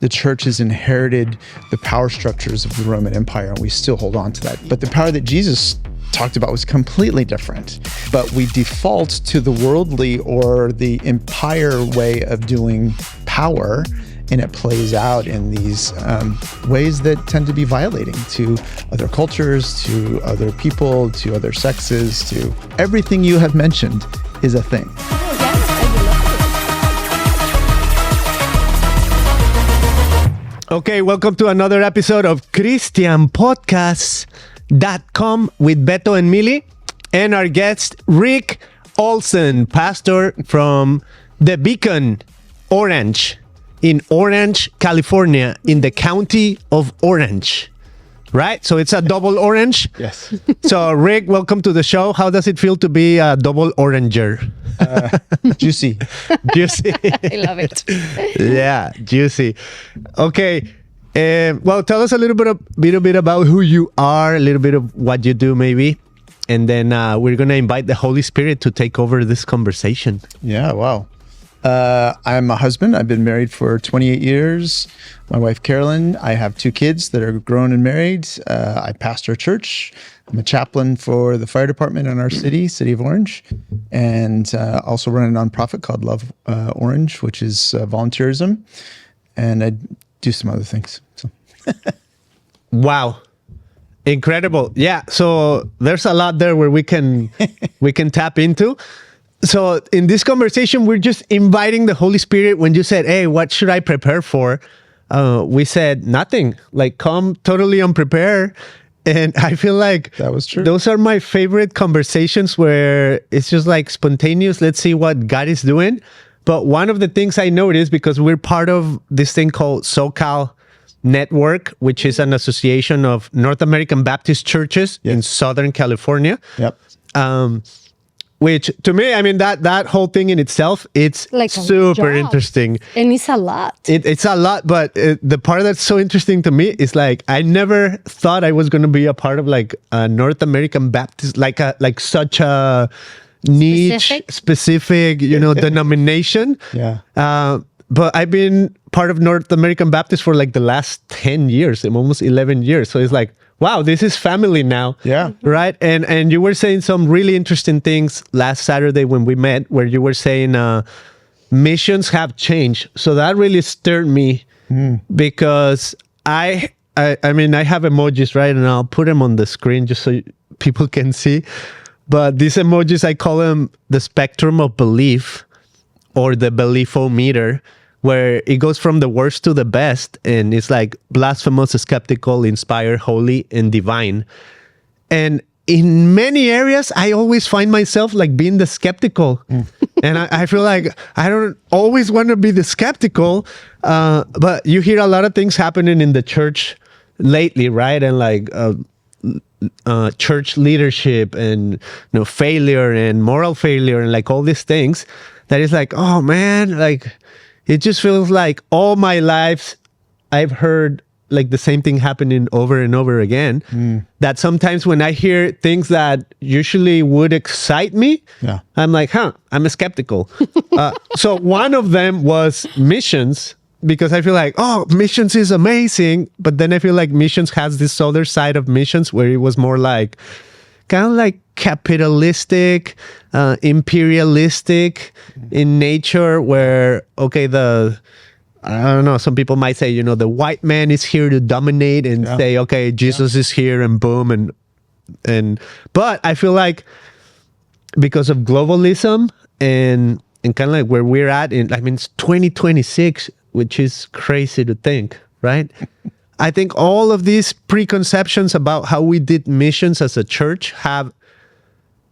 the church has inherited the power structures of the Roman Empire, and we still hold on to that. But the power that Jesus talked about was completely different. But we default to the worldly or the empire way of doing power, and it plays out in these ways that tend to be violating to other cultures, to other people, to other sexes, to everything you have mentioned is a thing. Okay, welcome to another episode of ChristianPodcasts.com with Beto and Mili, and our guest, Ric Olsen, pastor from the Beacon, Orange, in Orange, California, in the county of Orange. Right? So it's a double orange? Yes. So, Ric, welcome to the show. How does it feel to be a double oranger? Juicy. Juicy. I love it. Yeah, juicy. Okay. Well, tell us a little bit about who you are, a little bit of what you do, maybe. And then we're going to invite the Holy Spirit to take over this conversation. Yeah, wow. I'm a husband. I've been married for 28 years. My wife, Carolyn. I have 2 kids that are grown and married. I pastor a church. I'm a chaplain for the fire department in our city of Orange, and also run a nonprofit called Love Orange, which is volunteerism, and I do some other things. So. Wow. Incredible. Yeah. So there's a lot there where we can tap into. So in this conversation, we're just inviting the Holy Spirit. When you said, hey, what should I prepare for? We said nothing, like come totally unprepared. And I feel like that was true. Those are my favorite conversations where it's just like spontaneous. Let's see what God is doing. But one of the things I noticed, because we're part of this thing called SoCal Network, which is an association of North American Baptist churches in Southern California. Yep. Which to me, I mean, that whole thing in itself, it's like super interesting. And it's a lot. It's a lot, but the part that's so interesting to me is like, I never thought I was going to be a part of like a North American Baptist, like such a niche, specific, denomination. Yeah. But I've been part of North American Baptist for like the last 10 years, almost 11 years. So it's like, wow, this is family now. Yeah. Right? And you were saying some really interesting things last Saturday when we met, where you were saying missions have changed. So that really stirred me because I mean, I have emojis, right? And I'll put them on the screen just so people can see. But these emojis, I call them the spectrum of belief, or the beliefometer, where it goes from the worst to the best, and it's like blasphemous, skeptical, inspired, holy, and divine. And in many areas, I always find myself like being the skeptical. And I feel like I don't always want to be the skeptical, but you hear a lot of things happening in the church lately, right? And like church leadership and failure and moral failure and like all these things that is like, oh man, like it just feels like all my life I've heard like the same thing happening over and over again. That sometimes when I hear things that usually would excite me, I'm like, I'm a skeptical. So one of them was missions, because I feel like, oh, missions is amazing. But then I feel like missions has this other side of missions where it was more like, kind of like capitalistic, imperialistic in nature, where, okay, I don't know, some people might say, the white man is here to dominate and say, okay, Jesus is here and boom. But I feel like because of globalism and kind of like where we're at it's 2026, which is crazy to think, right? I think all of these preconceptions about how we did missions as a church have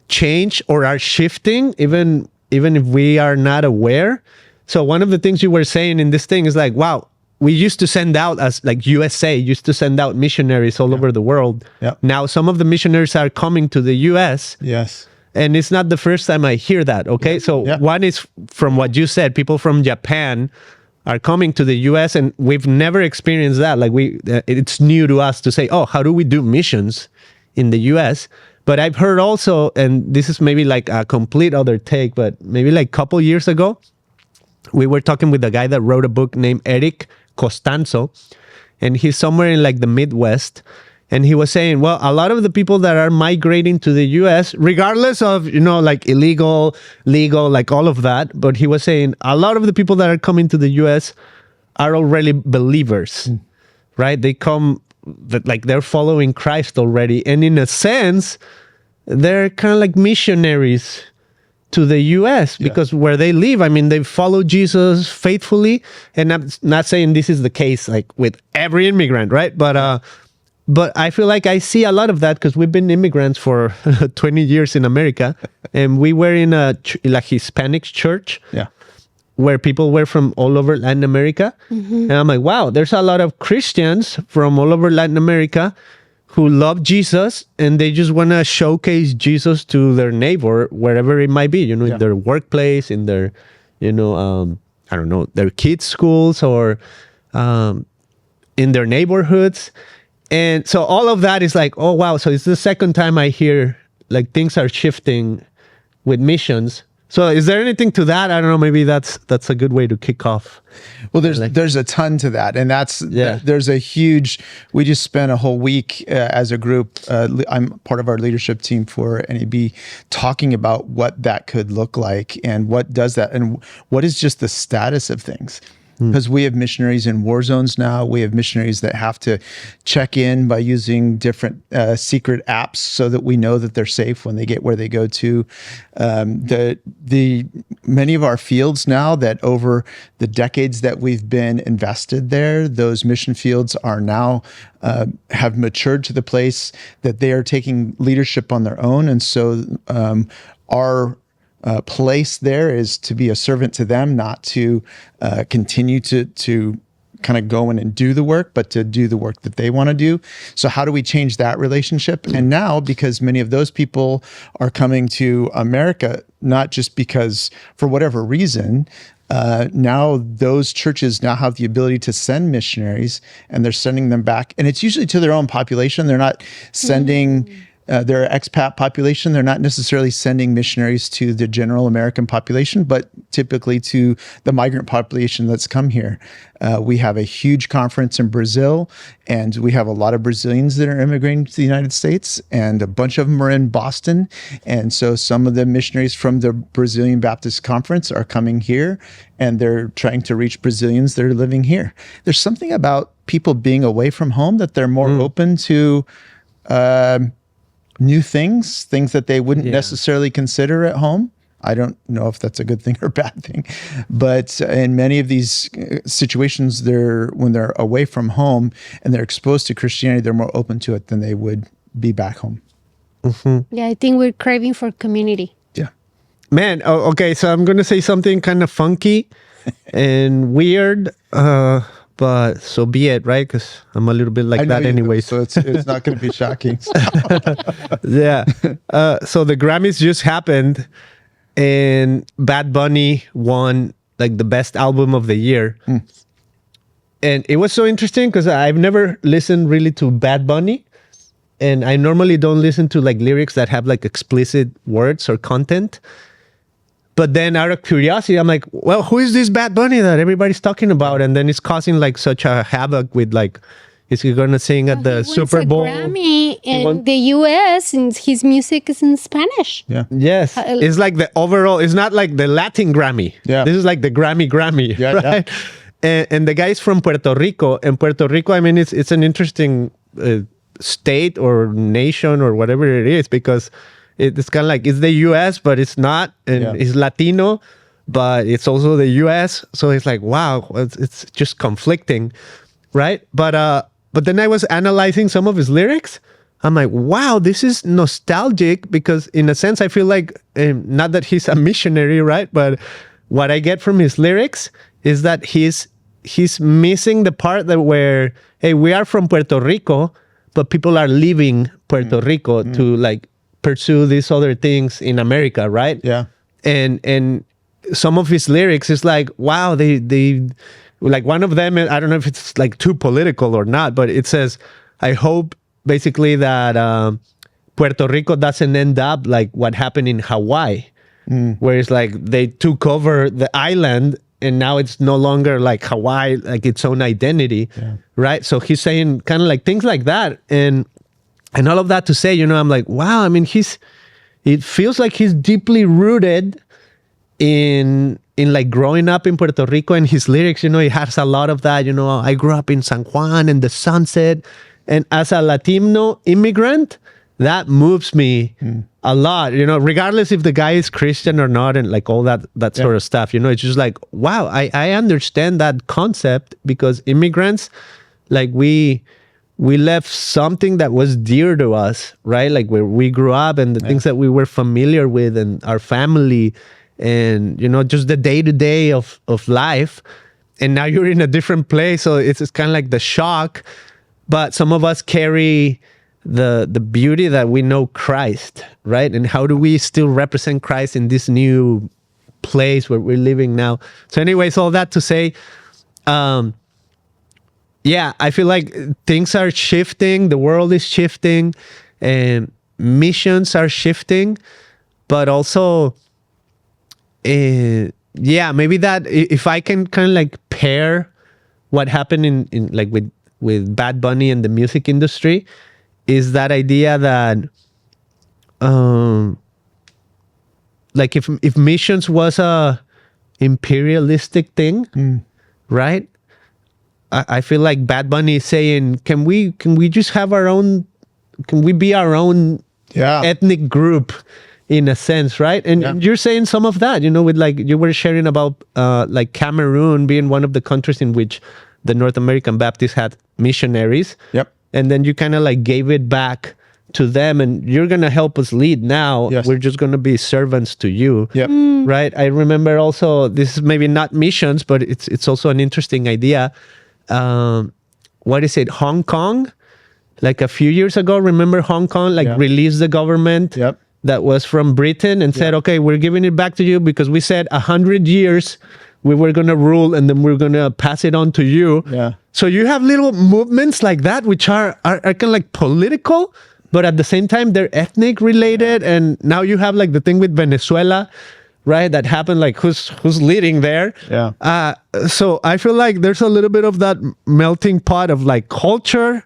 changed or are shifting, even if we are not aware. So one of the things you were saying in this thing is like, wow, we used to send out, as like USA used to send out missionaries all over the world. Yep. Now some of the missionaries are coming to the US. Yes. And it's not the first time I hear that. Okay. So one is from what you said, people from Japan are coming to the US, and we've never experienced that. Like it's new to us to say, oh, how do we do missions in the US? But I've heard also, and this is maybe like a complete other take, but maybe like a couple years ago, we were talking with a guy that wrote a book named Eric Costanzo, and he's somewhere in like the Midwest. And he was saying, well, a lot of the people that are migrating to the US, regardless of, like illegal, legal, like all of that, but he was saying a lot of the people that are coming to the US are already believers, right? They come, like they're following Christ already. And in a sense, they're kind of like missionaries to the US because where they live, I mean, they follow Jesus faithfully. And I'm not saying this is the case like with every immigrant, right? But I feel like I see a lot of that because we've been immigrants for 20 years in America, and we were in a Hispanic church where people were from all over Latin America. And I'm like, wow, there's a lot of Christians from all over Latin America who love Jesus, and they just want to showcase Jesus to their neighbor, wherever it might be, in their workplace, in their, I don't know, their kids' schools or in their neighborhoods. And so all of that is like, oh, wow. So it's the second time I hear like things are shifting with missions. So is there anything to that? I don't know. Maybe that's a good way to kick off. Well, there's a ton to that. And there's a huge, we just spent a whole week as a group. I'm part of our leadership team for NAB talking about what that could look like and what does that and what is just the status of things. Because we have missionaries in war zones now. We have missionaries that have to check in by using different secret apps so that we know that they're safe when they get where they go to. The many of our fields now that over the decades that we've been invested there, those mission fields are now have matured to the place that they are taking leadership on their own, and so our place there is to be a servant to them, not to continue to kind of go in and do the work, but to do the work that they want to do. So how do we change that relationship? And now, because many of those people are coming to America, not just because for whatever reason, now those churches now have the ability to send missionaries, and they're sending them back. And it's usually to their own population. They're not sending their expat population. They're not necessarily sending missionaries to the general American population, but typically to the migrant population that's come here. We have a huge conference in Brazil, and we have a lot of Brazilians that are immigrating to the United States, and a bunch of them are in Boston. And so some of the missionaries from the Brazilian Baptist Conference are coming here, and they're trying to reach Brazilians that are living here. There's something about people being away from home that they're more open to new things that they wouldn't necessarily consider at home. I don't know if that's a good thing or bad thing, but in many of these situations, when they're away from home and they're exposed to Christianity, they're more open to it than they would be back home. Yeah, I think we're craving for community. Yeah. Man, okay, so I'm going to say something kind of funky and weird, but so be it, right? Because I'm a little bit like that anyway. So it's not going to be shocking. Yeah. So the Grammys just happened, and Bad Bunny won like the best album of the year. And it was so interesting because I've never listened really to Bad Bunny. And I normally don't listen to like lyrics that have like explicit words or content. But then out of curiosity, I'm like, well, who is this Bad Bunny that everybody's talking about? And then it's causing like such a havoc with like, is he going to sing at the Super Bowl? He won a Grammy in the US, and his music is in Spanish. Yeah. Yes. It's like the overall, it's not like the Latin Grammy. Yeah. This is like the Grammy, yeah, right? Yeah. And the guy's from Puerto Rico. And Puerto Rico, I mean, it's an interesting state or nation or whatever it is, because it's kind of like, it's the US, but it's not. And it's Latino, but it's also the US. So it's like, wow, it's just conflicting, right? But then I was analyzing some of his lyrics. I'm like, wow, this is nostalgic, because in a sense, I feel like, not that he's a missionary, right? But what I get from his lyrics is that he's missing the part that where, hey, we are from Puerto Rico, but people are leaving Puerto Rico to like pursue these other things in America, right? Yeah. And some of his lyrics is like, wow, they like, one of them, I don't know if it's like too political or not, but it says, I hope basically that Puerto Rico doesn't end up like what happened in Hawaii, where it's like they took over the island and now it's no longer like Hawaii, like its own identity, right? So he's saying kind of like things like that, and all of that to say, I'm like, wow. I mean, it feels like he's deeply rooted in like growing up in Puerto Rico, and his lyrics, he has a lot of that. I grew up in San Juan and the sunset, and as a Latino immigrant, that moves me a lot, regardless if the guy is Christian or not, and like all that sort of stuff. It's just like, wow, I understand that concept, because immigrants, like we left something that was dear to us, right? Like where we grew up and the things that we were familiar with, and our family, and just the day-to-day of life. And now you're in a different place, so it's kind of like the shock. But some of us carry the beauty that we know Christ, right? And how do we still represent Christ in this new place where we're living now? So anyways, all that to say, I feel like things are shifting, the world is shifting, and missions are shifting, but also, maybe that if I can kind of like pair what happened in like with Bad Bunny and the music industry, is that idea that like if missions was a imperialistic thing, right? I feel like Bad Bunny is saying, can we just have our own, can we be our own ethnic group in a sense, right? And you're saying some of that, with like, you were sharing about like Cameroon being one of the countries in which the North American Baptists had missionaries. Yep. And then you kind of like gave it back to them, and you're going to help us lead now. Yes. We're just going to be servants to you. Yep. Right? I remember also, this is maybe not missions, but it's also an interesting idea. What is it? Hong Kong? Like a few years ago, remember Hong Kong released the government that was from Britain and said, okay, we're giving it back to you because we said 100 years we were going to rule, and then we're going to pass it on to you. Yeah. So you have little movements like that, which are kind of like political, but at the same time, they're ethnic related. And now you have like the thing with Venezuela, right? That happened, like who's leading there. Yeah. So I feel like there's a little bit of that melting pot of like culture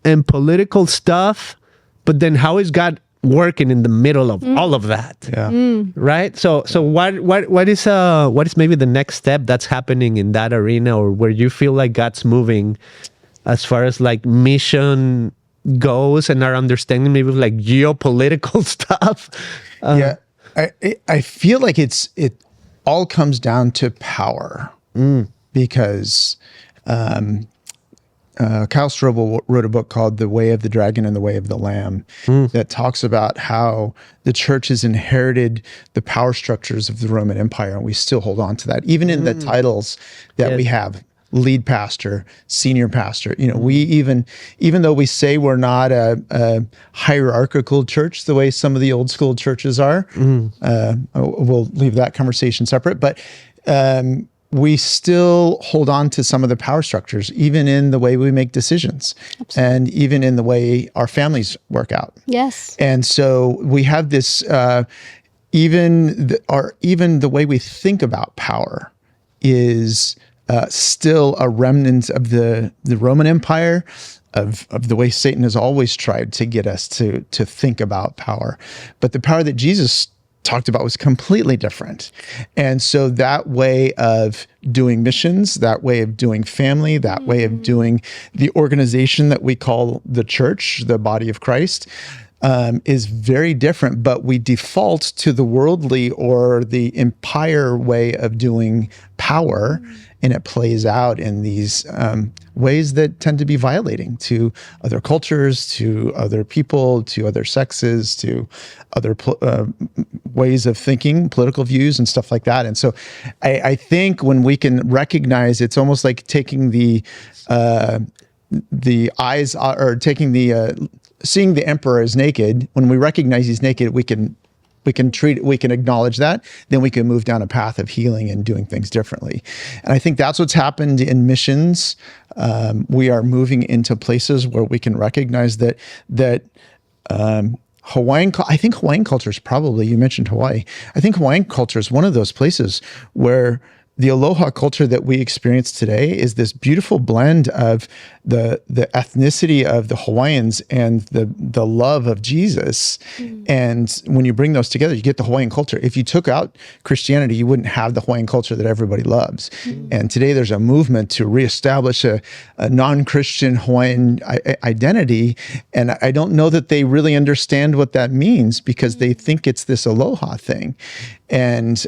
and political stuff, but then how is God working in the middle of all of that? Yeah. Right. So what is maybe the next step that's happening in that arena, or where you feel like God's moving as far as like mission goes, and our understanding maybe of like geopolitical stuff? I feel like it all comes down to power, because Kyle Strobel wrote a book called The Way of the Dragon and the Way of the Lamb that talks about how the church has inherited the power structures of the Roman Empire, and we still hold on to that, even in the titles that we have. Lead pastor, senior pastor. We even though we say we're not a hierarchical church the way some of the old school churches are, we'll leave that conversation separate, but we still hold on to some of the power structures, even in the way we make decisions. Absolutely. And even in the way our families work out. Yes. And so we have this, even the way we think about power is still a remnant of the Roman Empire, of the way Satan has always tried to get us to think about power. But the power that Jesus talked about was completely different. And so that way of doing missions, that way of doing family, that way of doing the organization that we call the church, the body of Christ, is very different, but we default to the worldly or the empire way of doing power, and it plays out in these ways that tend to be violating to other cultures, to other people, to other sexes, to other ways of thinking, political views, and stuff like that. And so I think when we can recognize, it's almost like taking the eyes, or taking the seeing the emperor as naked. When we recognize he's naked, we can acknowledge that, then we can move down a path of healing and doing things differently. And I think that's what's happened in missions. We are moving into places where we can recognize that Hawaiian culture is probably, you mentioned Hawaii. I think Hawaiian culture is one of those places where the aloha culture that we experience today is this beautiful blend of the ethnicity of the Hawaiians and the love of Jesus. And when you bring those together, you get the Hawaiian culture. If you took out Christianity, you wouldn't have the Hawaiian culture that everybody loves. And today there's a movement to reestablish a non-Christian Hawaiian identity. And I don't know that they really understand what that means, because they think it's this aloha thing. And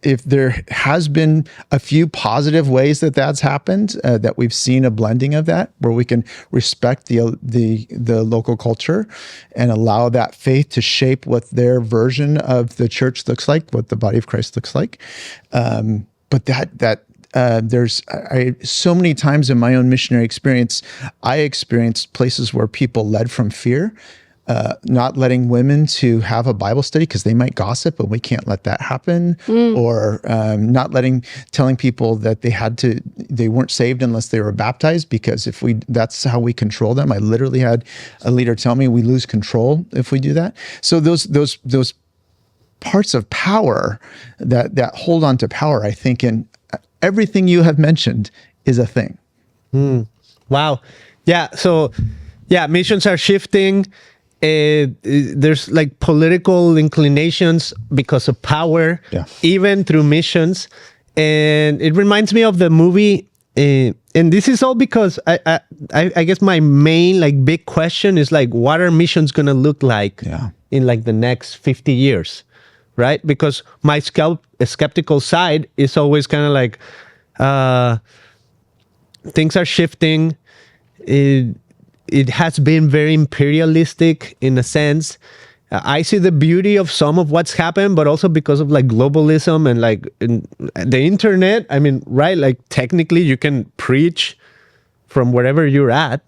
if there has been a few positive ways that that's happened, that we've seen a blending of that, where we can respect the local culture and allow that faith to shape what their version of the church looks like, what the body of Christ looks like. But there's so many times in my own missionary experience, I experienced places where people led from fear. Not letting women to have a Bible study because they might gossip, and we can't let that happen. Or telling people that they weren't saved unless they were baptized, because that's how we control them. I literally had a leader tell me we lose control if we do that. So those parts of power that hold on to power, I think in everything you have mentioned is a thing. Wow. Yeah. So missions are shifting. There's like political inclinations because of power, even through missions. And it reminds me of the movie. And this is all because I guess my main like big question is like, what are missions going to look like in like the next 50 years? Right? Because my skeptical side is always kind of like, things are shifting. It has been very imperialistic in a sense. I see the beauty of some of what's happened, but also because of like globalism and like the internet. I mean, right? Like technically you can preach from wherever you're at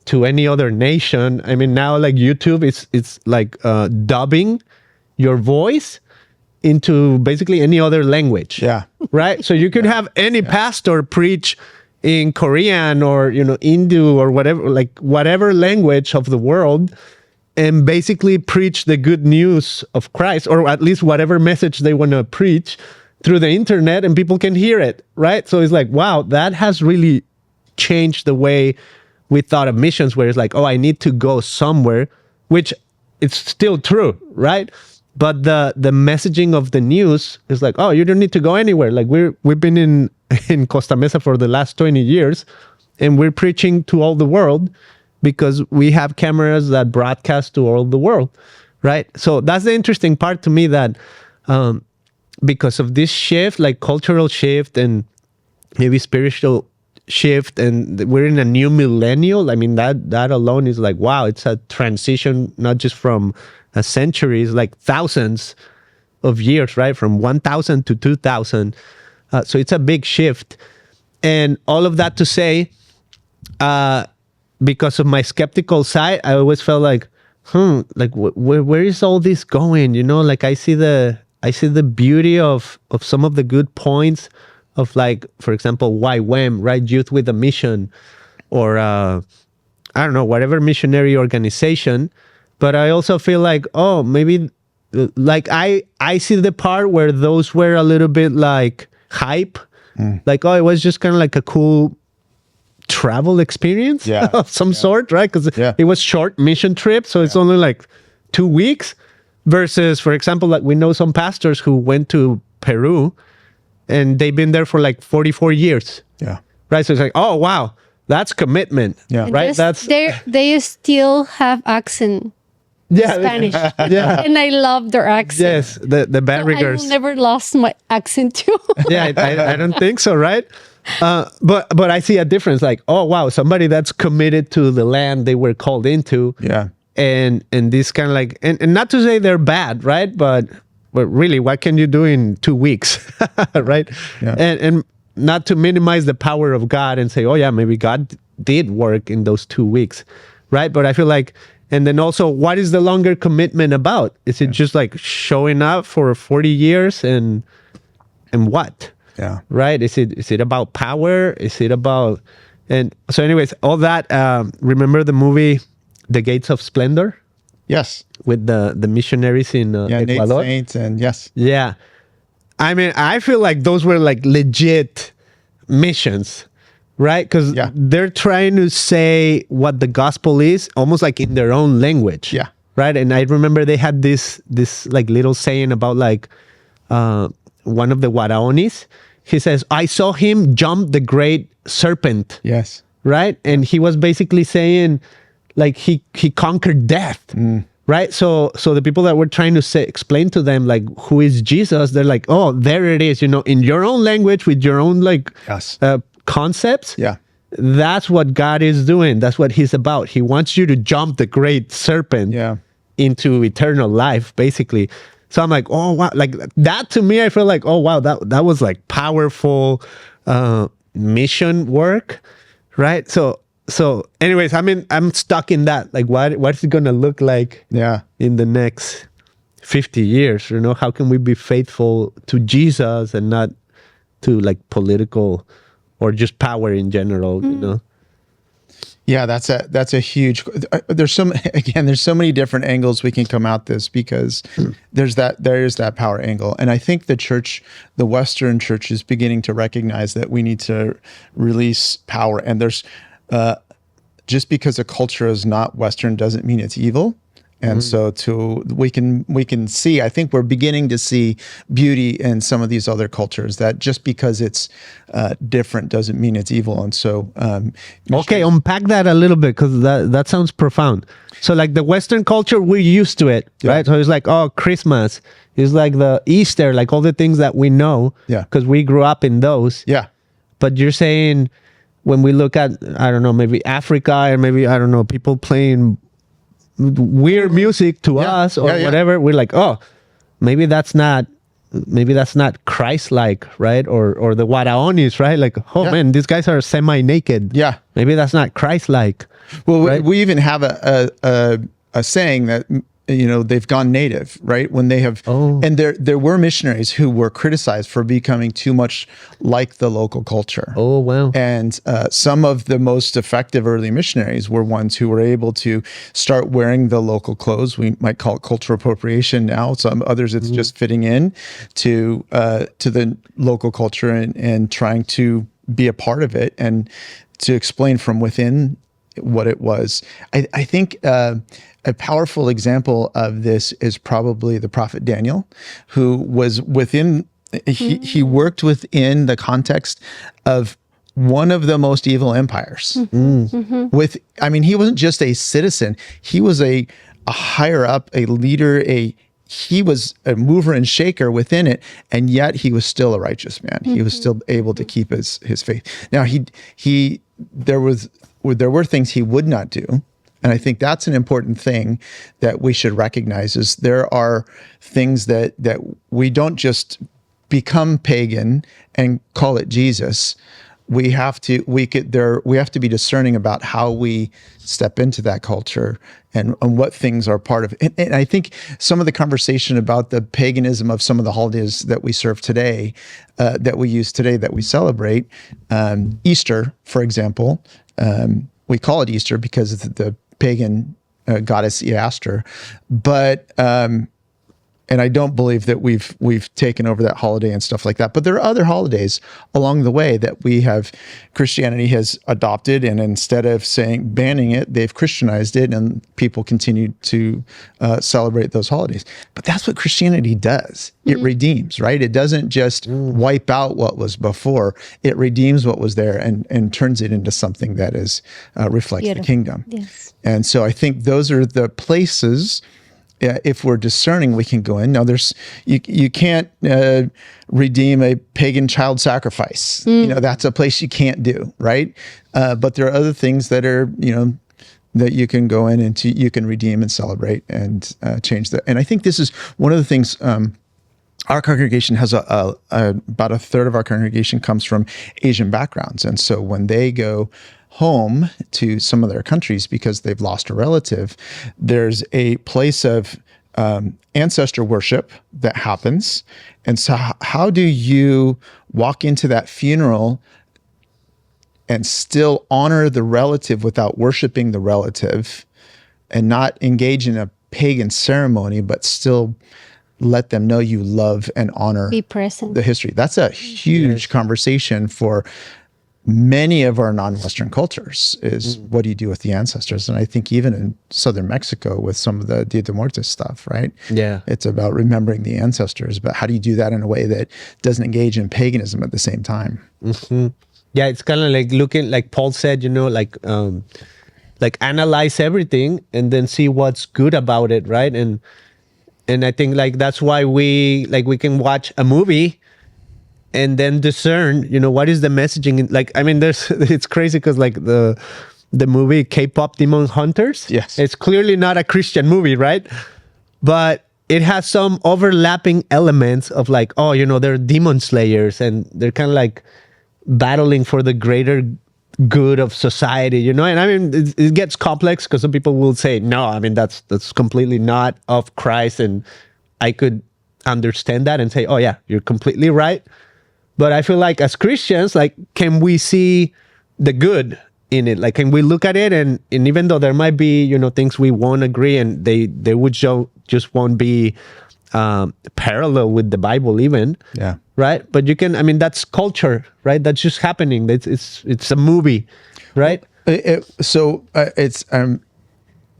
to any other nation. I mean, now like YouTube, it's like dubbing your voice into basically any other language. Yeah. Right? So you could have any pastor preach in Korean or, Hindu or whatever language of the world, and basically preach the good news of Christ, or at least whatever message they want to preach through the internet, and people can hear it, right? So it's like, wow, that has really changed the way we thought of missions, where it's like, oh, I need to go somewhere, which it's still true, right? But the messaging of the news is like, oh, you don't need to go anywhere. Like we've been in Costa Mesa for the last 20 years, and we're preaching to all the world because we have cameras that broadcast to all the world, right? So that's the interesting part to me, that because of this shift, like cultural shift and maybe spiritual shift, and we're in a new millennial. I mean, that alone is like, wow, it's a transition, not just from a century, it's like thousands of years, right? From 1,000 to 2,000. So it's a big shift. And all of that to say, because of my skeptical side, I always felt like, like where is all this going? Like I see the beauty of some of the good points of, like, for example, YWAM, right? Youth with a Mission, or I don't know, whatever missionary organization. But I also feel like, oh, maybe like I see the part where those were a little bit like hype. Like, oh, it was just kind of like a cool travel experience of some sort, right? Because it was short mission trip. So it's only like 2 weeks versus, for example, like we know some pastors who went to Peru and they've been there for like 44 years. Yeah. Right. So it's like, oh, wow, that's commitment. Yeah. And right. They still have accent. Spanish. And I love their accent. Yes, the barriers. I never lost my accent too. I don't think so, right? But I see a difference. Like, oh wow, somebody that's committed to the land they were called into. Yeah. And this kind of like, and not to say they're bad, right? But really, what can you do in 2 weeks, right? Yeah. And not to minimize the power of God and say, oh yeah, maybe God did work in those 2 weeks, right? But I feel like, and then also, what is the longer commitment about? Is it just like showing up for 40 years and what? Yeah. Right? Is it about power? Is it about, and so anyways, all that, remember the movie, The Gates of Splendor? Yes. With the missionaries in Ecuador? Nate Saints and yes. Yeah. I mean, I feel like those were like legit missions, right? Because they're trying to say what the gospel is, almost like in their own language. Yeah. Right. And I remember they had this like little saying about like one of the Waraonis. He says, "I saw him jump the great serpent." Yes. Right. And he was basically saying like he conquered death. Right. So the people that were trying to explain to them like who is Jesus, they're like, oh, there it is, in your own language with your own like concepts. Yeah. That's what God is doing. That's what he's about. He wants you to jump the great serpent into eternal life, basically. So I'm like, oh, wow. Like that to me, I feel like, oh, wow, that was like powerful mission work. Right. So anyways, I mean, I'm stuck in that. Like, what's it going to look like in the next 50 years? How can we be faithful to Jesus and not to like political or just power in general, Yeah, that's a huge. There's so many different angles we can come at this because there is that power angle, and I think the Western church is beginning to recognize that we need to release power. And there's just because a culture is not Western doesn't mean it's evil. And so we can see, I think we're beginning to see beauty in some of these other cultures, that just because it's different doesn't mean it's evil. And so, okay, unpack that a little bit, because that sounds profound. So like the Western culture, we're used to it, right? So it's like, oh, Christmas is like the Easter, like all the things that we know, because we grew up in those. Yeah. But you're saying when we look at, I don't know, maybe Africa, or maybe, I don't know, people playing weird music to us or whatever, we're like, oh, maybe that's not Christ-like, right? Or the Waraonis, right? Like, oh man, these guys are semi-naked. Yeah, maybe that's not Christ-like. Well, right? we even have a saying that they've gone native, right? When they have, and there were missionaries who were criticized for becoming too much like the local culture. Oh, wow. And some of the most effective early missionaries were ones who were able to start wearing the local clothes. We might call it cultural appropriation now. Some others, it's just fitting in to the local culture and trying to be a part of it and to explain from within what it was. I think a powerful example of this is probably the prophet Daniel, who was within, he worked within the context of one of the most evil empires. He wasn't just a citizen, he was a higher up, a leader, he was a mover and shaker within it, and yet he was still a righteous man. He was still able to keep his faith. Now there were things he would not do. And I think that's an important thing that we should recognize, is there are things that we don't just become pagan and call it Jesus. We have to be discerning about how we step into that culture and what things are part of it. And I think some of the conversation about the paganism of some of the holidays that we serve today, that we use today, that we celebrate, Easter, for example, we call it Easter because of the pagan goddess Easter, but and I don't believe that we've taken over that holiday and stuff like that. But there are other holidays along the way that Christianity has adopted, and instead of banning it, they've Christianized it, and people continue to celebrate those holidays. But that's what Christianity does. It redeems, right? It doesn't just wipe out what was before. It redeems what was there and turns it into something that reflects the kingdom. Yes. And so I think those are the places. If we're discerning, we can go in. Now, you can't redeem a pagan child sacrifice. That's a place you can't do, right? But there are other things that are, that you can go in and you can redeem and celebrate and change that. And I think this is one of the things. Our congregation has about a third of our congregation comes from Asian backgrounds, and so when they go home to some of their countries because they've lost a relative, there's a place of ancestor worship that happens. And so how do you walk into that funeral and still honor the relative without worshiping the relative, and not engage in a pagan ceremony, but still let them know you love and honor Be present. the history. That's a huge conversation for many of our non-Western cultures is what do you do with the ancestors? And I think even in southern Mexico with some of the Dia de Muertos stuff, right? Yeah. It's about remembering the ancestors, but how do you do that in a way that doesn't engage in paganism at the same time? Yeah, it's kind of like looking, like Paul said, like analyze everything and then see what's good about it, right? And I think like that's why we can watch a movie and then discern, what is the messaging. Like, I mean, it's crazy because like the movie K-pop Demon Hunters, yes, it's clearly not a Christian movie, right? But it has some overlapping elements of like, they're demon slayers and they're kind of like battling for the greater good of society, and I mean, it gets complex because some people will say, no, I mean, that's completely not of Christ. And I could understand that and say, oh yeah, you're completely right. But I feel like as Christians, like, can we see the good in it? Like, can we look at it and even though there might be, things we won't agree and they would just won't be parallel with the Bible even. Yeah. Right. But you can, I mean, that's culture, right? That's just happening. It's a movie, right? I'm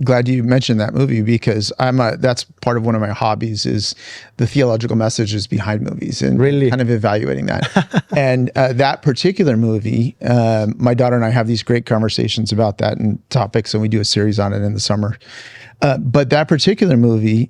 glad you mentioned that movie because that's part of one of my hobbies is the theological messages behind movies and really kind of evaluating that. And that particular movie, my daughter and I have these great conversations about that and topics, and we do a series on it in the summer. But that particular movie,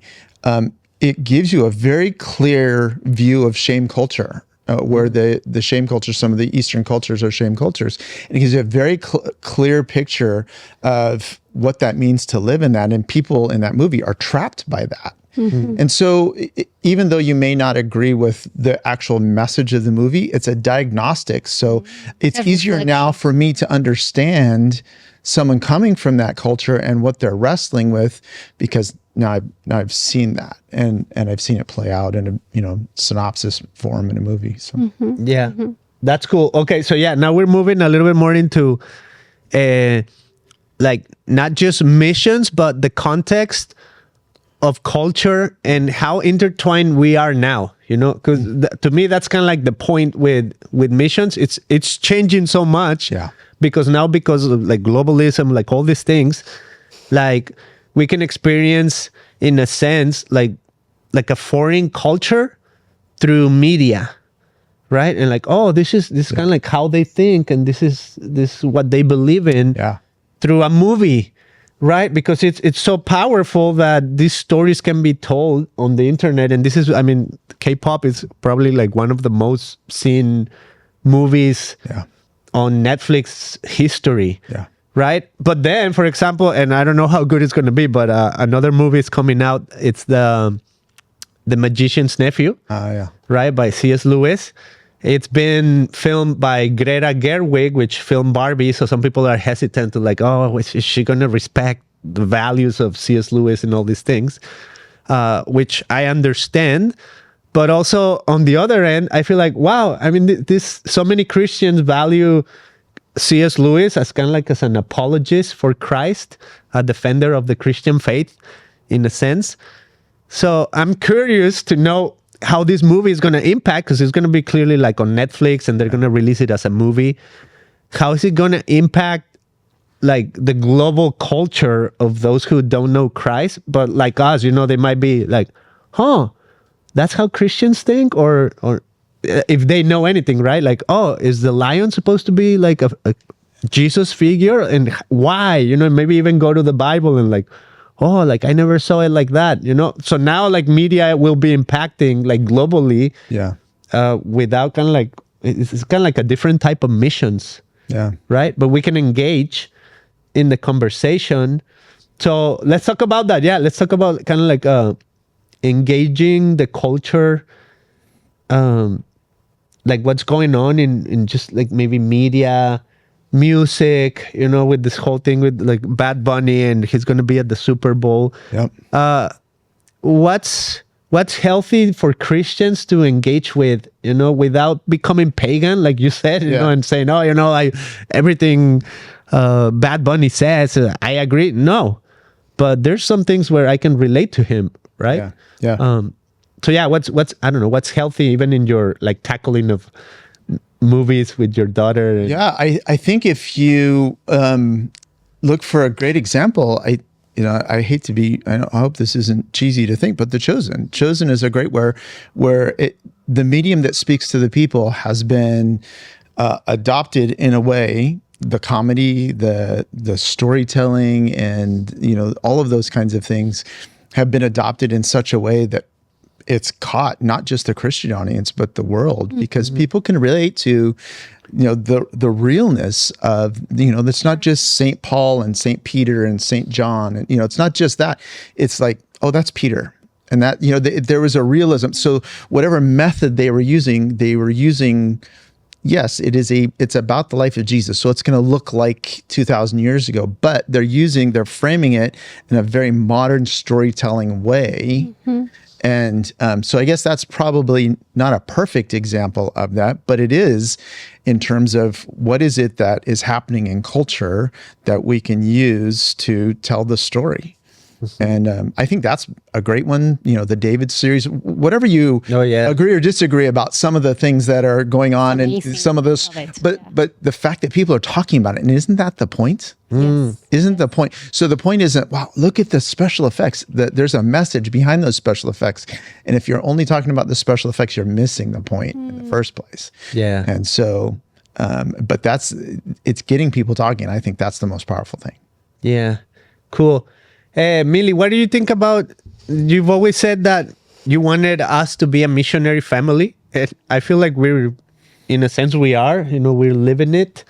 it gives you a very clear view of shame culture, where the shame culture, some of the Eastern cultures are shame cultures. And it gives you a very clear picture of what that means to live in that. And people in that movie are trapped by that. Mm-hmm. And so even though you may not agree with the actual message of the movie, it's a diagnostic. So it's easier now for me to understand someone coming from that culture and what they're wrestling with, because now I've seen that and I've seen it play out in a synopsis form in a movie. So yeah, that's cool. Okay, so yeah, now we're moving a little bit more into like not just missions, but the context of culture and how intertwined we are now. Because to me that's kind of like the point with missions. It's changing so much. Yeah. Because of like globalism, like all these things, like we can experience in a sense like a foreign culture through media, right? And like, oh, this is kind of like how they think, and this is what they believe in through a movie, right? Because it's so powerful that these stories can be told on the internet. And this is, I mean, K-pop is probably like one of the most seen movies on Netflix history. Yeah. Right. But then, for example, and I don't know how good it's going to be, but another movie is coming out. It's the Magician's Nephew. Right. By C.S. Lewis. It's been filmed by Greta Gerwig, which filmed Barbie. So some people are hesitant to like, oh, is she going to respect the values of C.S. Lewis and all these things, which I understand. But also on the other end, I feel like, wow, I mean, so many Christians value C.S. Lewis as kind of like as an apologist for Christ, a defender of the Christian faith in a sense. So I'm curious to know how this movie is going to impact, because it's going to be clearly like on Netflix and they're going to release it as a movie. How is it going to impact like the global culture of those who don't know Christ, but like us, they might be like, huh, that's how Christians think, or if they know anything, right? Like, oh, is the lion supposed to be like a Jesus figure? And why? Maybe even go to the Bible and like, oh, like I never saw it like that, So now like media will be impacting like globally. Yeah. Without kind of like, it's kind of like a different type of missions. Yeah. Right. But we can engage in the conversation. So let's talk about that. Yeah. Let's talk about kind of like engaging the culture, like what's going on in just like maybe media, music, with this whole thing with like Bad Bunny, and he's going to be at the Super Bowl. Yep. What's healthy for Christians to engage with, without becoming pagan, like you said, and saying, oh, everything Bad Bunny says, I agree. No, but there's some things where I can relate to him, right? Yeah. yeah, what's I don't know, what's healthy even in your like tackling of movies with your daughter? Yeah, I think if you look for a great example, I hate to be, I hope this isn't cheesy to think, but The Chosen is a great where the medium that speaks to the people has been adopted in a way. The comedy, the storytelling, and all of those kinds of things have been adopted in such a way that it's caught not just the Christian audience but the world, because people can relate to the realness of it's not just St. Paul and St. Peter and St. John, and it's not just that. It's like, oh, that's Peter, and that there was a realism. So whatever method they were using. Yes, it's about the life of Jesus. So it's going to look like 2,000 years ago, but they're framing it in a very modern storytelling way. And so I guess that's probably not a perfect example of that, but it is in terms of what is it that is happening in culture that we can use to tell the story. And I think that's a great one. The David series, whatever you agree or disagree about some of the things that are going on and some of those, but the fact that people are talking about it, and isn't that the point? Yes. Isn't the point? So the point isn't, wow, look at the special effects. There's a message behind those special effects. And if you're only talking about the special effects, you're missing the point in the first place. Yeah. And so, but it's getting people talking. I think that's the most powerful thing. Yeah. Cool. Mili, what do you think about, you've always said that you wanted us to be a missionary family. I feel like we're, in a sense, we are, we're living it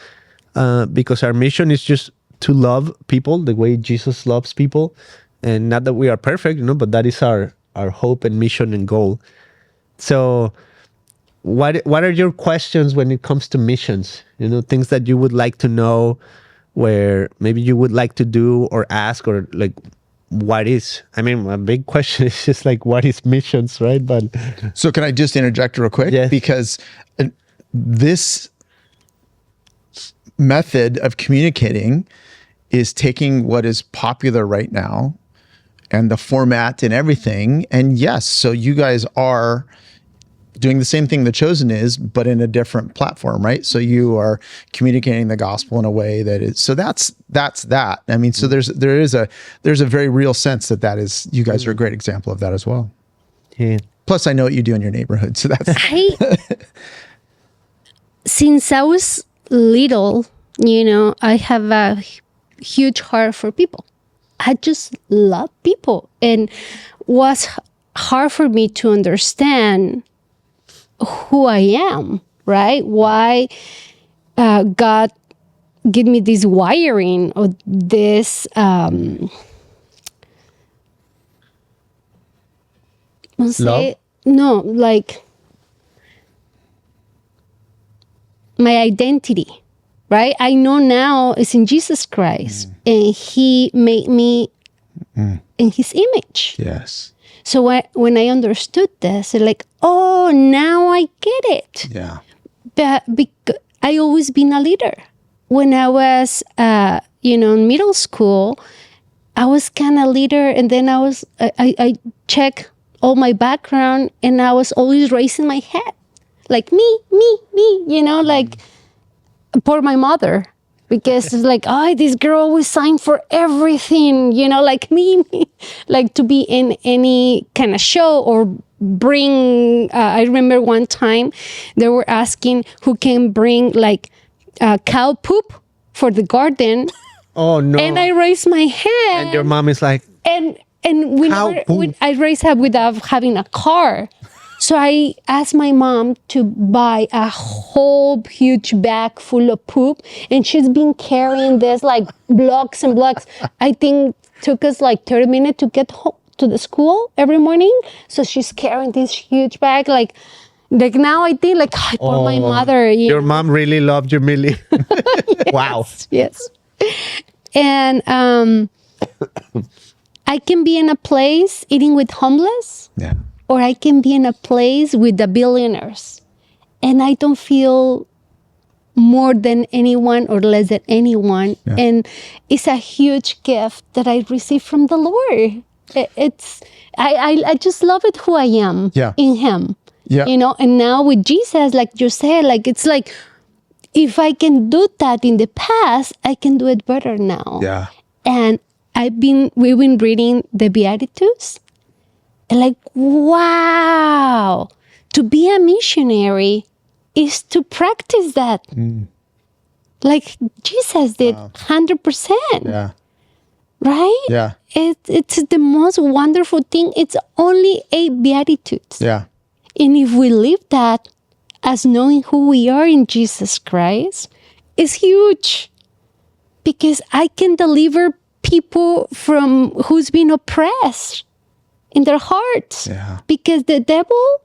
because our mission is just to love people the way Jesus loves people. And not that we are perfect, but that is our hope and mission and goal. So what are your questions when it comes to missions? Things that you would like to know, where maybe you would like to do or ask, or like, what is, a big question is just like, what is missions, right? But so can I just interject real quick? Yes. Because this method of communicating is taking what is popular right now and the format and everything. And yes, so you guys are doing the same thing The Chosen is, but in a different platform, right? So you are communicating the gospel in a way that is, so that's that. So there's a very real sense that is, you guys are a great example of that as well. Yeah. Plus I know what you do in your neighborhood. So that's, since I was little, I have a huge heart for people. I just love people, and was hard for me to understand who I am, right? Why God give me this wiring or this like my identity, right? I know now it's in Jesus Christ, and He made me in His image. yes. So when I understood this, it's like, oh, now I get it. Yeah. But because I always been a leader. When I was, in middle school, I was kind of leader, and then I check all my background, and I was always raising my head, like me, like for my mother. Because it's like, oh, this girl always signed for everything, like me, like to be in any kind of show or bring. I remember one time they were asking who can bring like cow poop for the garden. Oh no! And I raised my hand. And your mom is like, and I raised her without having a car. So I asked my mom to buy a whole huge bag full of poop, and she's been carrying this like blocks and blocks. I think took us like 30 minutes to get home to the school every morning. So she's carrying this huge bag, like now I think like for my mother. Your mom really loved you, Mili. Yes, wow. Yes. And I can be in a place eating with homeless. Yeah. Or I can be in a place with the billionaires, and I don't feel more than anyone or less than anyone. Yeah. And it's a huge gift that I received from the Lord. I just love it who I am in him. Yeah. And now with Jesus, like you said, like it's like if I can do that in the past, I can do it better now. Yeah. And we've been reading the Beatitudes. And like, wow, to be a missionary is to practice that. Like Jesus did 100%. Yeah. Right? Yeah. It's the most wonderful thing. It's only 8 Beatitudes. Yeah. And if we live that as knowing who we are in Jesus Christ, it's huge. Because I can deliver people from who's been oppressed in their hearts. Yeah. Because the devil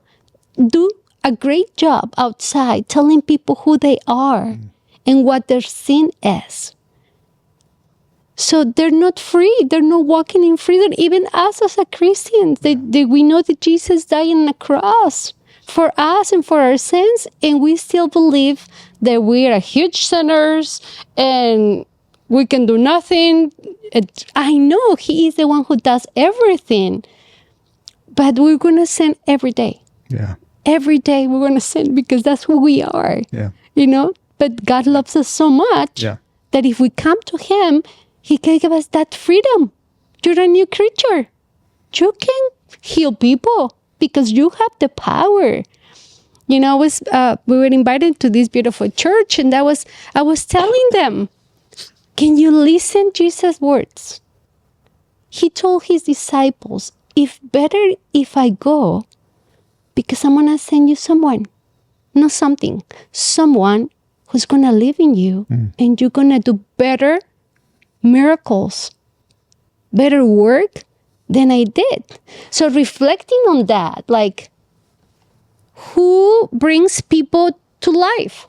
do a great job outside telling people who they are and what their sin is. So they're not free. They're not walking in freedom. Even us as a Christians, we know that Jesus died on the cross for us and for our sins, and we still believe that we are huge sinners and we can do nothing. I know He is the one who does everything, but we're going to sin every day. Yeah. Every day we're going to sin because that's who we are. Yeah. But God loves us so much that if we come to Him, He can give us that freedom. You're a new creature. You can heal people because you have the power. We were invited to this beautiful church, and I was telling them, can you listen Jesus' words? He told His disciples, better if I go, because I'm going to send you someone, not something, someone who's going to live in you, and you're going to do better miracles, better work than I did. So reflecting on that, like, who brings people to life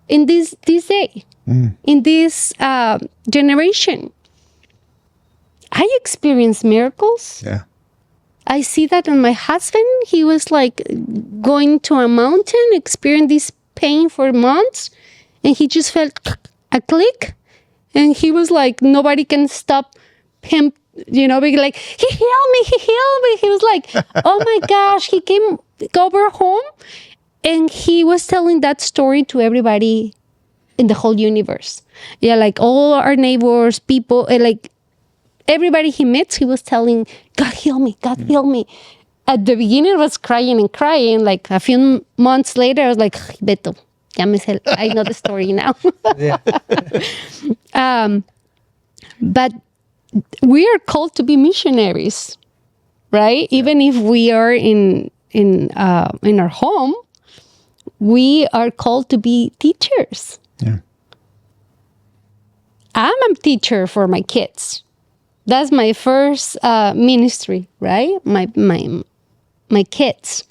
in this day, in this generation? I experience miracles. Yeah. I see that in my husband. He was like going to a mountain, experiencing this pain for months, and he just felt a click. And he was like, nobody can stop him, being like, he healed me. He was like, oh my gosh, he came over home. And he was telling that story to everybody in the whole universe. Yeah, like all our neighbors, people, like everybody he meets, he was telling, God heal me, God heal me. At the beginning, I was crying and crying. Like a few months later, I was like, Beto, I know the story now. But we are called to be missionaries, right? Even if we are in our home, we are called to be teachers. Yeah. I'm a teacher for my kids. That's my first ministry, right? My kids.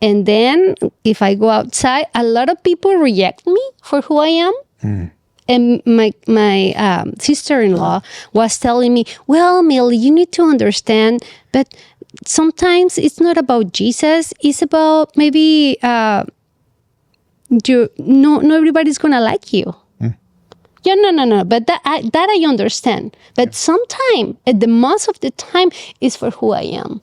And then if I go outside, a lot of people reject me for who I am. And my sister-in-law was telling me, well, Mili, you need to understand, but sometimes it's not about Jesus. It's about maybe not everybody's going to like you. Yeah, no. But that I understand. But sometimes, at the most of the time, it's for who I am.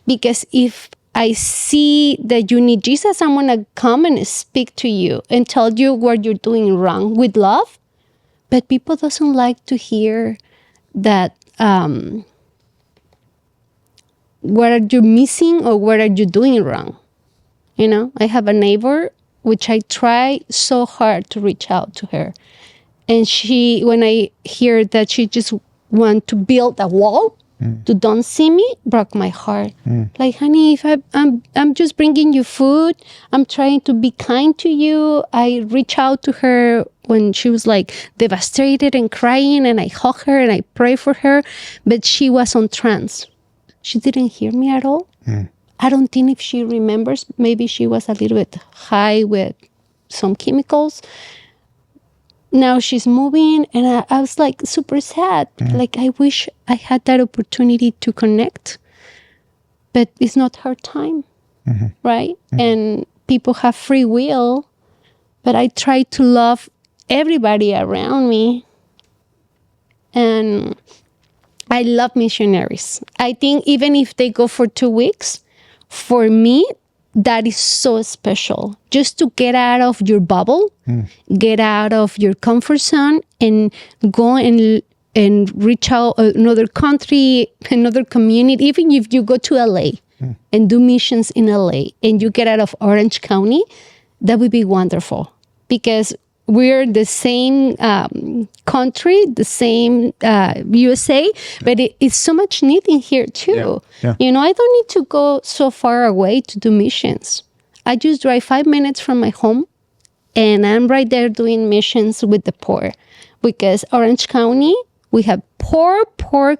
Because if I see that you need Jesus, I'm going to come and speak to you and tell you what you're doing wrong with love. But people doesn't like to hear that what are you missing or what are you doing wrong. I have a neighbor, which I try so hard to reach out to her. And when I hear that she just want to build a wall to don't see me, broke my heart. Like, honey, if I'm just bringing you food, I'm trying to be kind to you. I reach out to her when she was like devastated and crying, and I hug her and I pray for her, but she was on trance. She didn't hear me at all. I don't think if she remembers, maybe she was a little bit high with some chemicals. Now she's moving, and I was like super sad. Like, I wish I had that opportunity to connect, but it's not her time, right? And people have free will, but I try to love everybody around me. And I love missionaries. I think even if they go for 2 weeks, for me, that is so special. Just to get out of your bubble, get out of your comfort zone, and go and reach out another country, another community. Even if you go to LA and do missions in LA and you get out of Orange County, that would be wonderful, because we're the same country, the same USA, but it's so much need in here too. Yeah. You know, I don't need to go so far away to do missions. I just drive 5 minutes from my home, and I'm right there doing missions with the poor. Because Orange County, we have poor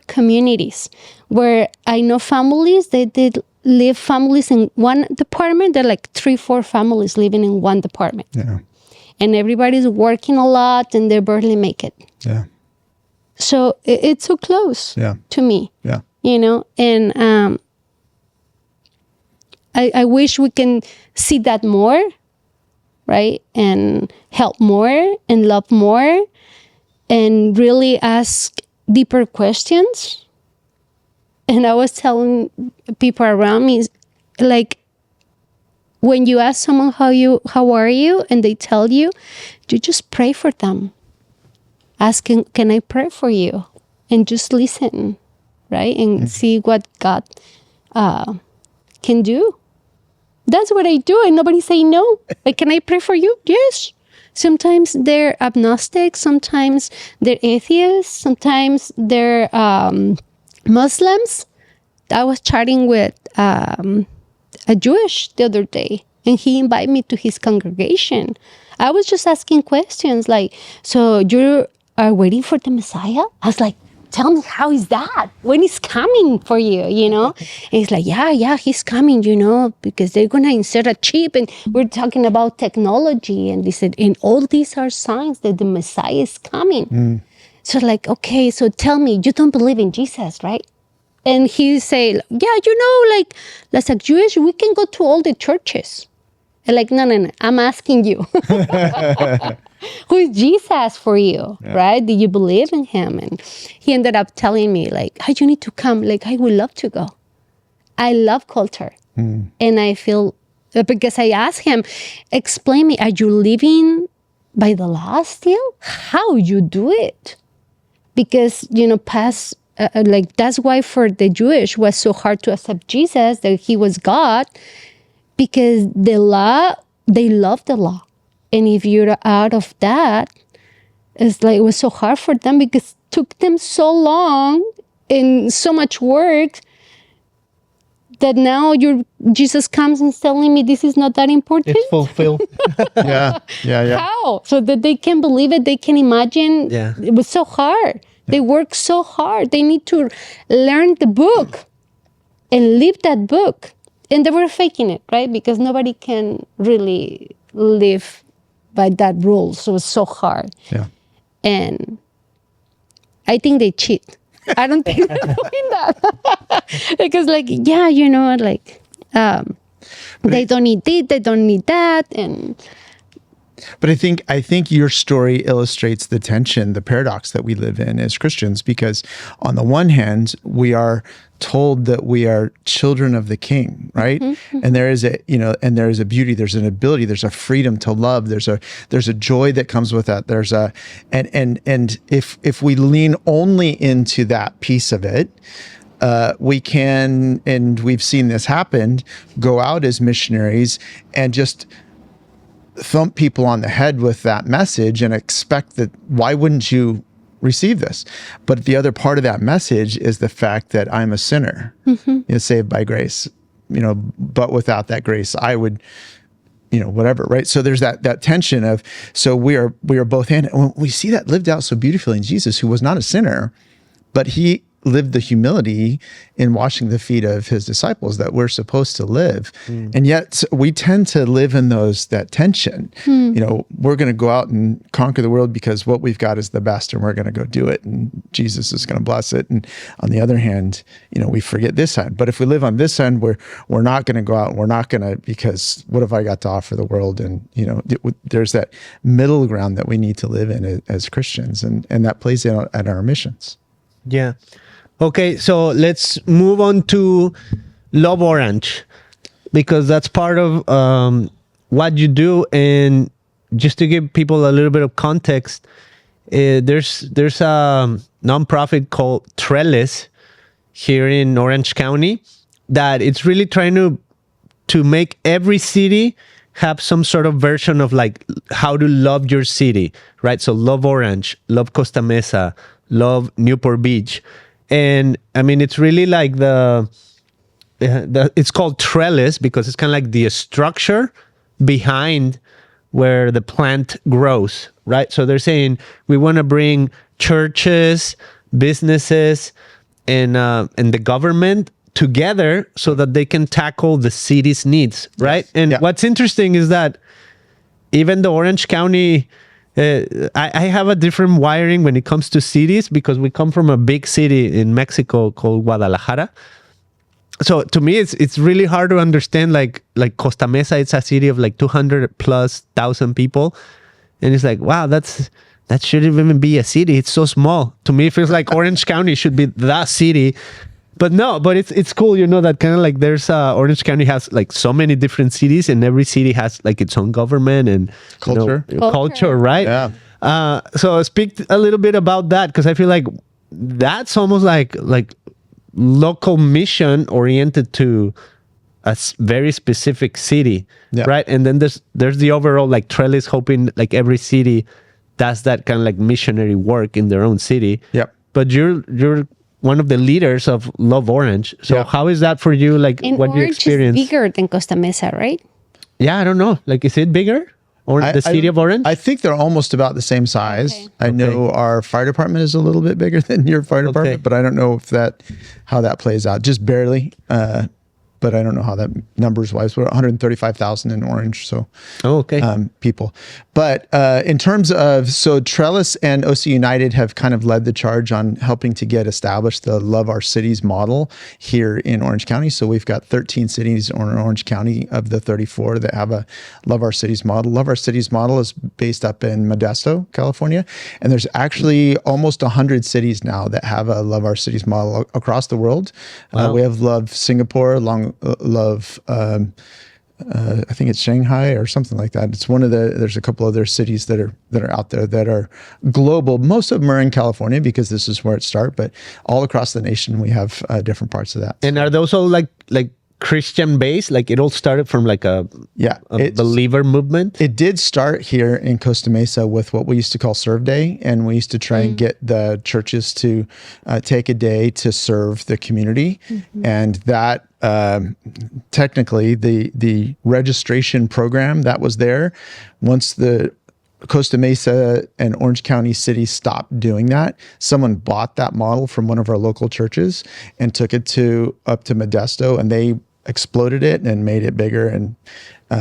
communities where I know families, they live families in one department. They're like 3-4 families living in one department. Yeah. And everybody's working a lot and they barely make it. Yeah. So it's so close to me. Yeah. You know, and I wish we can see that more, right? And help more and love more and really ask deeper questions. And I was telling people around me, like, when you ask someone how are you, and they tell you, you just pray for them. Asking, can I pray for you? And just listen, right? And see what God can do. That's what I do, and nobody say no. Like, can I pray for you? Yes. Sometimes they're agnostic, sometimes they're atheists, sometimes they're Muslims. I was chatting with a Jewish the other day, and he invited me to his congregation. I was just asking questions like, so you are waiting for the Messiah? I was like, tell me, how is that? When is coming for you, you know? And he's like, yeah, he's coming, you know, because they're going to insert a chip, and we're talking about technology. And they said, and all these are signs that the Messiah is coming. So like, okay, so tell me, you don't believe in Jesus, right? And he say, yeah, you know, like, as a Jewish, we can go to all the churches. And like, no, I'm asking you. Who is Jesus for you, right? Do you believe in him? And he ended up telling me, like, oh, you need to come. Like, I would love to go. I love culture. And I feel, because I asked him, explain me, are you living by the law still? How you do it? Because, you know, like, that's why for the Jewish was so hard to accept Jesus, that he was God, because the law, they love the law. And if you're out of that, it's like, it was so hard for them because it took them so long and so much work that now Jesus comes and telling me this is not that important. It's fulfilled. Yeah. How? So that they can believe it, they can imagine. Yeah. It was so hard. They work so hard. They need to learn the book and live that book. And they were faking it, right? Because nobody can really live by that rule. So it's so hard. Yeah. And I think they cheat. I don't think they're doing that. Because like, yeah, you know, like, they don't need this, they don't need that. But I think your story illustrates the tension, the paradox that we live in as Christians, because on the one hand, we are told that we are children of the King, right? And there is a beauty, there's an ability, there's a freedom to love, there's a joy that comes with that. And if we lean only into that piece of it, we can, and we've seen this happen, go out as missionaries and just thump people on the head with that message and expect that, why wouldn't you receive this? But the other part of that message is the fact that I'm a sinner, saved by grace, but without that grace, I would, whatever, right? So there's that tension of, so we are both in. And we see that lived out so beautifully in Jesus, who was not a sinner, but he lived the humility in washing the feet of his disciples that we're supposed to live. And yet we tend to live in that tension. We're going to go out and conquer the world because what we've got is the best and we're going to go do it and Jesus is going to bless it. And on the other hand, we forget this side. But if we live on this end, we're not going to go out and we're not going to, because what have I got to offer the world? And, there's that middle ground that we need to live in as Christians, and that plays out at our missions. Yeah. Okay, so let's move on to Love Orange, because that's part of what you do. And just to give people a little bit of context, there's a nonprofit called Trellis here in Orange County that it's really trying to make every city have some sort of version of like how to love your city, right? So love Orange, love Costa Mesa, love Newport Beach. And I mean, it's really like it's called Trellis because it's kind of like the structure behind where the plant grows, right? So they're saying we want to bring churches, businesses, and the government together so that they can tackle the city's needs, right? And what's interesting is that even the Orange County, I have a different wiring when it comes to cities because we come from a big city in Mexico called Guadalajara. So to me, it's really hard to understand like Costa Mesa. It's a city of like 200,000+ people, and it's like, wow, that shouldn't even be a city. It's so small. To me, it feels like Orange County should be the city. But no, but it's cool, that kind of like there's Orange County has like so many different cities, and every city has like its own government and culture, right? Yeah. So speak a little bit about that, because I feel like that's almost like local mission oriented to a very specific city, right? And then there's the overall like Trellis hoping like every city does that kind of like missionary work in their own city. Yep. But you're one of the leaders of Love Orange. So how is that for you? Like what you experience? Is bigger than Costa Mesa, right? Yeah, I don't know. Like, is it bigger? Or the city of Orange? I think they're almost about the same size. Okay. I know our fire department is a little bit bigger than your fire department, but I don't know how that plays out. Just barely. But I don't know how that numbers wise. We're 135,000 in Orange, so people. But in terms of Trellis and OC United have kind of led the charge on helping to get established the Love Our Cities model here in Orange County. So we've got 13 cities in Orange County of the 34 that have a Love Our Cities model. Love Our Cities model is based up in Modesto, California, and there's actually almost 100 cities now that have a Love Our Cities model across the world. Wow. We have Love Singapore, Love I think it's Shanghai or something like that. It's there's a couple other cities that are out there that are global. Most of them are in California because this is where it started, but all across the nation we have different parts of that. And are those all like Christian based? Like it all started from like a believer movement? It did start here in Costa Mesa with what we used to call Serve Day, and we used to try and get the churches to take a day to serve the community. Mm-hmm. And that technically the registration program that was there, once the Costa Mesa and Orange County cities stopped doing that, someone bought that model from one of our local churches and took it up to Modesto, and they exploded it and made it bigger and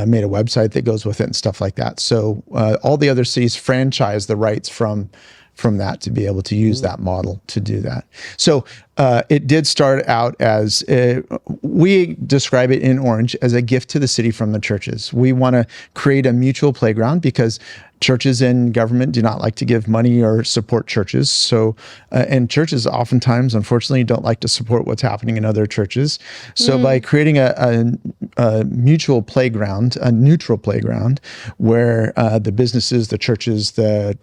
made a website that goes with it and stuff like that. So all the other cities franchise the rights from that to be able to use that model to do that. So it did start out as, we describe it in Orange as a gift to the city from the churches. We want to create a mutual playground because churches and government do not like to give money or support churches. So, and churches oftentimes, unfortunately, don't like to support what's happening in other churches. So by creating a mutual playground, a neutral playground, where the businesses, the churches, the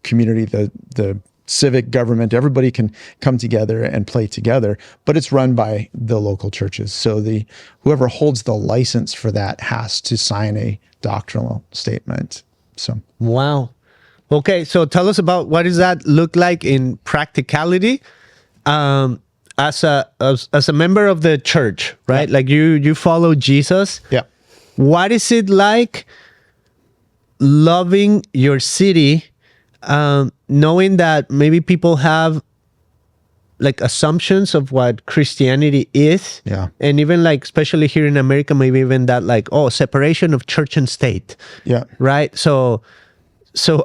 community, the civic government, everybody can come together and play together, but it's run by the local churches. So whoever holds the license for that has to sign a doctrinal statement. So wow. Okay, so tell us about what does that look like in practicality as a member of the church, right? Like you follow Jesus. Yeah. What is it like loving your city, knowing that maybe people have like assumptions of what Christianity is, and even like especially here in America, maybe even that like separation of church and state, right? So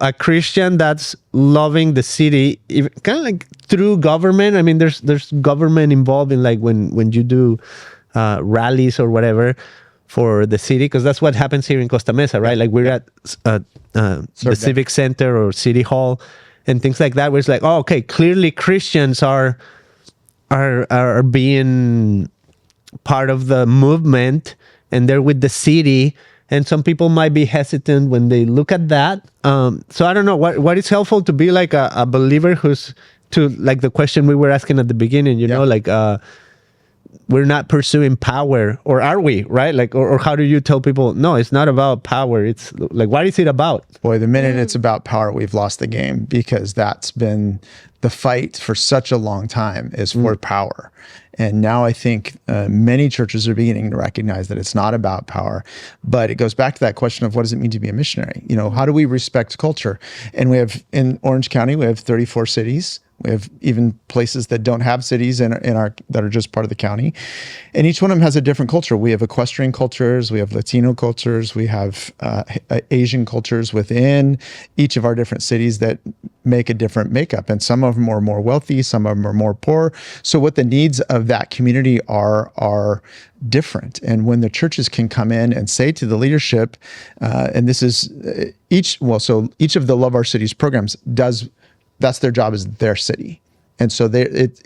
a Christian that's loving the city, kind of like through government. I mean, there's government involved in like when you do rallies or whatever for the city, because that's what happens here in Costa Mesa, right? Like we're at the civic center or city hall and things like that, where it's like, okay, clearly Christians are are being part of the movement, and they're with the city. And some people might be hesitant when they look at that. So I don't know what is helpful to be like a believer who's to like the question we were asking at the beginning, you know, like we're not pursuing power, or are we, right? Like, or how do you tell people, no, it's not about power. It's like, what is it about? Boy, the minute it's about power, we've lost the game, because that's been the fight for such a long time, is for power. And now I think many churches are beginning to recognize that it's not about power, but it goes back to that question of what does it mean to be a missionary? You know, how do we respect culture? And we have, in Orange County, we have 34 cities. We have even places that don't have cities in our that are just part of the county, and each one of them has a different culture. We have equestrian cultures, we have Latino cultures, we have Asian cultures within each of our different cities that make a different makeup, and some of them are more wealthy, some of them are more poor. So what the needs of that community are different. And when the churches can come in and say to the leadership, and this is each of the Love Our Cities programs does. That's their job, is their city. And so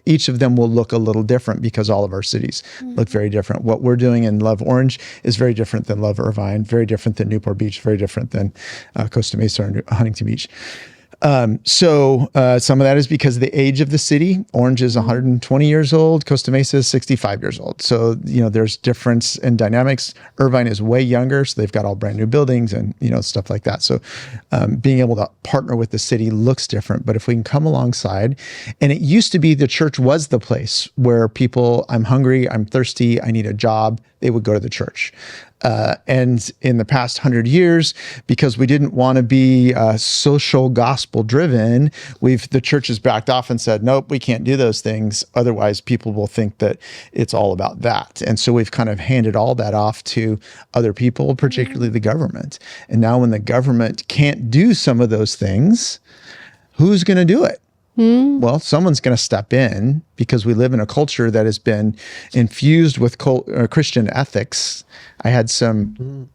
each of them will look a little different, because all of our cities look very different. What we're doing in Love Orange is very different than Love Irvine, very different than Newport Beach, very different than Costa Mesa or Huntington Beach. So some of that is because of the age of the city. Orange is 120 years old. Costa Mesa is 65 years old. So, you know, there's difference in dynamics. Irvine is way younger, so they've got all brand new buildings and, you know, stuff like that. So being able to partner with the city looks different. But if we can come alongside, and it used to be the church was the place where people, I'm hungry, I'm thirsty, I need a job, they would go to the church. And in the past 100 years, because we didn't want to be social gospel driven, the church has backed off and said, nope, we can't do those things. Otherwise, people will think that it's all about that. And so we've kind of handed all that off to other people, particularly the government. And now when the government can't do some of those things, who's going to do it? Well, someone's going to step in, because we live in a culture that has been infused with Christian ethics. I had some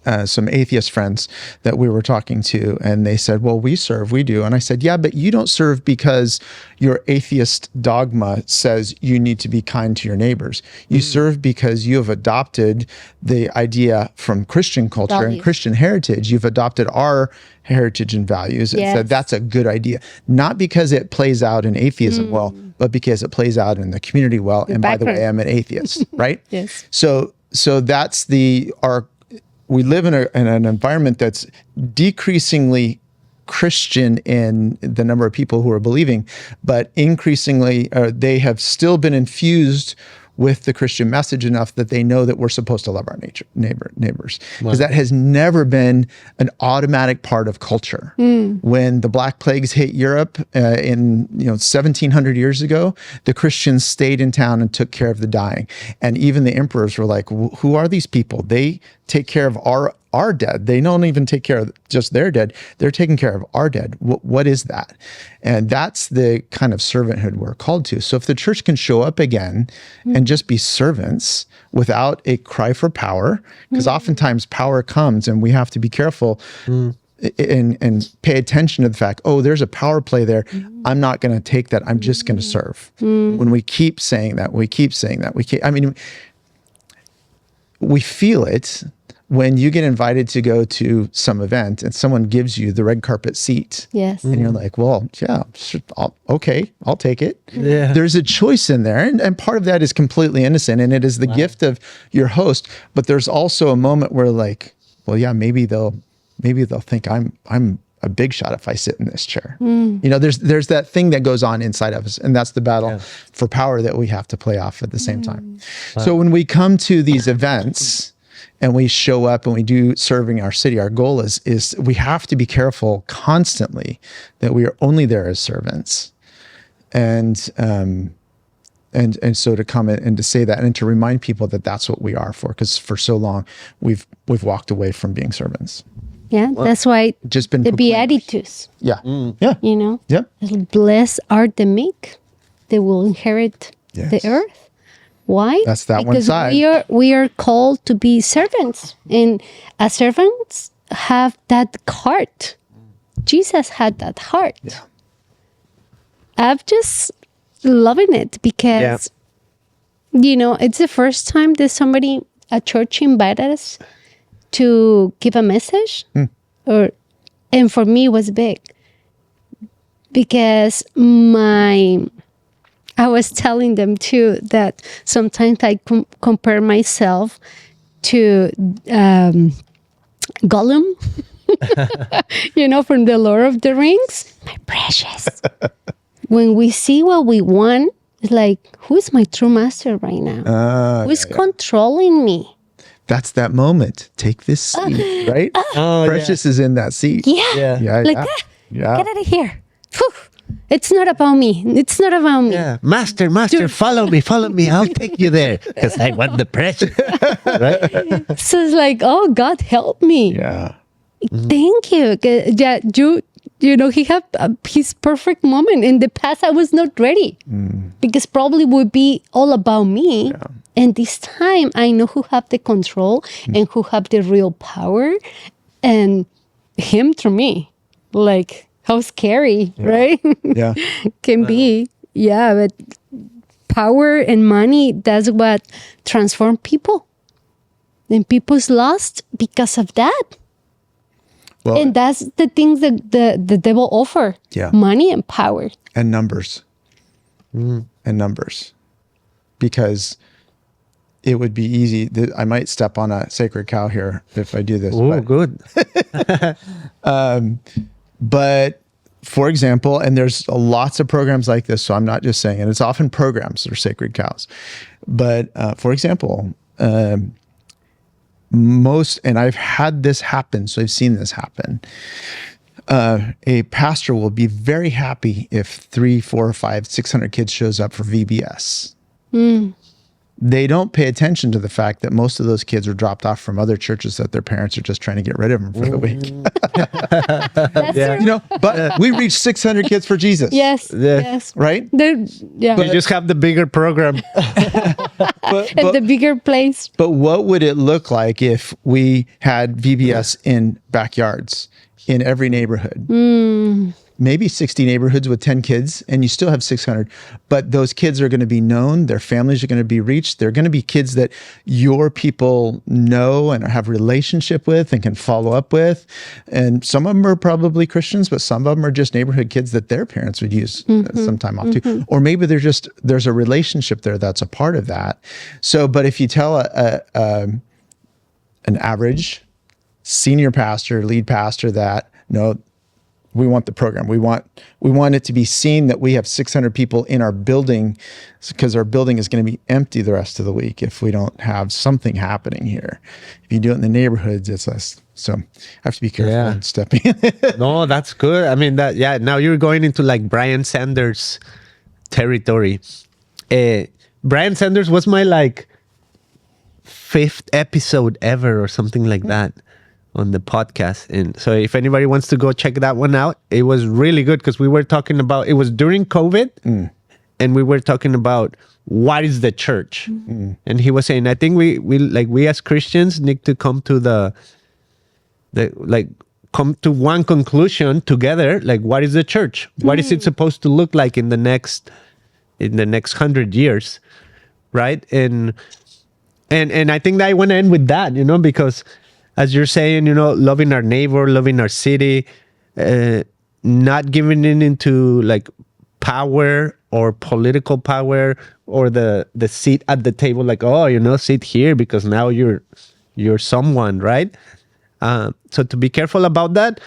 atheist friends that we were talking to, and they said, well, we do. And I said, yeah, but you don't serve because your atheist dogma says you need to be kind to your neighbors. You serve because you have adopted the idea from Christian culture and Christian heritage. You've adopted our heritage and values and said that's a good idea. Not because it plays out in atheism well, but because it plays out in the community well. And by the way, I'm an atheist, right? Yes. So that's we live in an environment that's decreasingly Christian in the number of people who are believing, but increasingly they have still been infused with the Christian message enough that they know that we're supposed to love our neighbors. Because that has never been an automatic part of culture. When the Black Plagues hit Europe in 1700 years ago, the Christians stayed in town and took care of the dying. And even the emperors were like, who are these people? They take care of our dead. They don't even take care of just their dead. They're taking care of our dead. What is that? And that's the kind of servanthood we're called to. So if the church can show up again and just be servants without a cry for power, because oftentimes power comes and we have to be careful and pay attention to the fact, there's a power play there. I'm not going to take that. I'm just going to serve. When we keep saying that, we feel it when you get invited to go to some event and someone gives you the red carpet seat. Yes. And you're like, well, yeah, sure, I'll take it. Yeah. There's a choice in there. And part of that is completely innocent, and it is the gift of your host. But there's also a moment where like, well, yeah, maybe they'll think I'm a big shot if I sit in this chair. There's that thing that goes on inside of us, and that's the battle for power that we have to play off at the same time. So when we come to these events and we show up and we do serving our city, our goal is we have to be careful constantly that we are only there as servants. And so to come in and to say that and to remind people that that's what we are for, because for so long we've walked away from being servants. Yeah, that's why Just been the proclaimers. Beatitudes, Yeah. blessed are the meek, they will inherit the earth. Why? That's that because one side. we are called to be servants, and as servants have that heart. Jesus had that heart. Yeah. I've just loving it because, it's the first time that a church invited us to give a message. And for me, it was big because I was telling them too that sometimes I compare myself to Gollum, from the Lord of the Rings. My precious. When we see what we want, it's like, who's my true master right now? Who's controlling me? That's that moment. Take this seat, right? Precious is in that seat. Yeah. Get out of here. Whew. It's not about me. It's not about me. Yeah. Master, follow me. I'll take you there because I want the precious. Right? So it's like, oh, God, help me. Yeah. Thank you. Yeah, he had his perfect moment. In the past, I was not ready because probably would be all about me. Yeah. And this time, I know who have the control and who have the real power, and him through me. Like, how scary, right? Yeah. Can be. Yeah, but power and money, that's what transform people. And people's lost because of that. Well, and that's the things that the devil offer. Yeah. Money and power. And numbers. And numbers. Because it would be easy. I might step on a sacred cow here if I do this. Oh, good. But for example, and there's lots of programs like this, so I'm not just saying it. It's often programs that are sacred cows. But for example, and I've had this happen, so I've seen this happen. A pastor will be very happy if 300, 400, 500, 600 kids shows up for VBS. They don't pay attention to the fact that most of those kids are dropped off from other churches that their parents are just trying to get rid of them for the week. But we reached 600 kids for Jesus. Yes. Right? You just have the bigger program. At the bigger place. But what would it look like if we had VBS in backyards in every neighborhood? Maybe 60 neighborhoods with 10 kids, and you still have 600. But those kids are going to be known. Their families are going to be reached. They're going to be kids that your people know and have relationship with and can follow up with. And some of them are probably Christians, but some of them are just neighborhood kids that their parents would use some time off to. Or maybe there's a relationship there that's a part of that. So, but if you tell an average senior pastor, lead pastor that, no, we want the program. We want it to be seen that we have 600 people in our building, because our building is going to be empty the rest of the week if we don't have something happening here. If you do it in the neighborhoods, it's less. So I have to be careful in stepping in. No, that's good. I mean, now you're going into like Brian Sanders territory. Brian Sanders was my like 5th episode ever or something like that on the podcast. And so if anybody wants to go check that one out, it was really good because we were talking about, it was during COVID and we were talking about what is the church? And he was saying, I think we as Christians need to come to come to one conclusion together. Like, what is the church? What is it supposed to look like in the next 100 years? Right. And I think that I want to end with that, because as you're saying, loving our neighbor, loving our city, not giving into like power or political power or the seat at the table, like, sit here because now you're someone, right? So to be careful about that.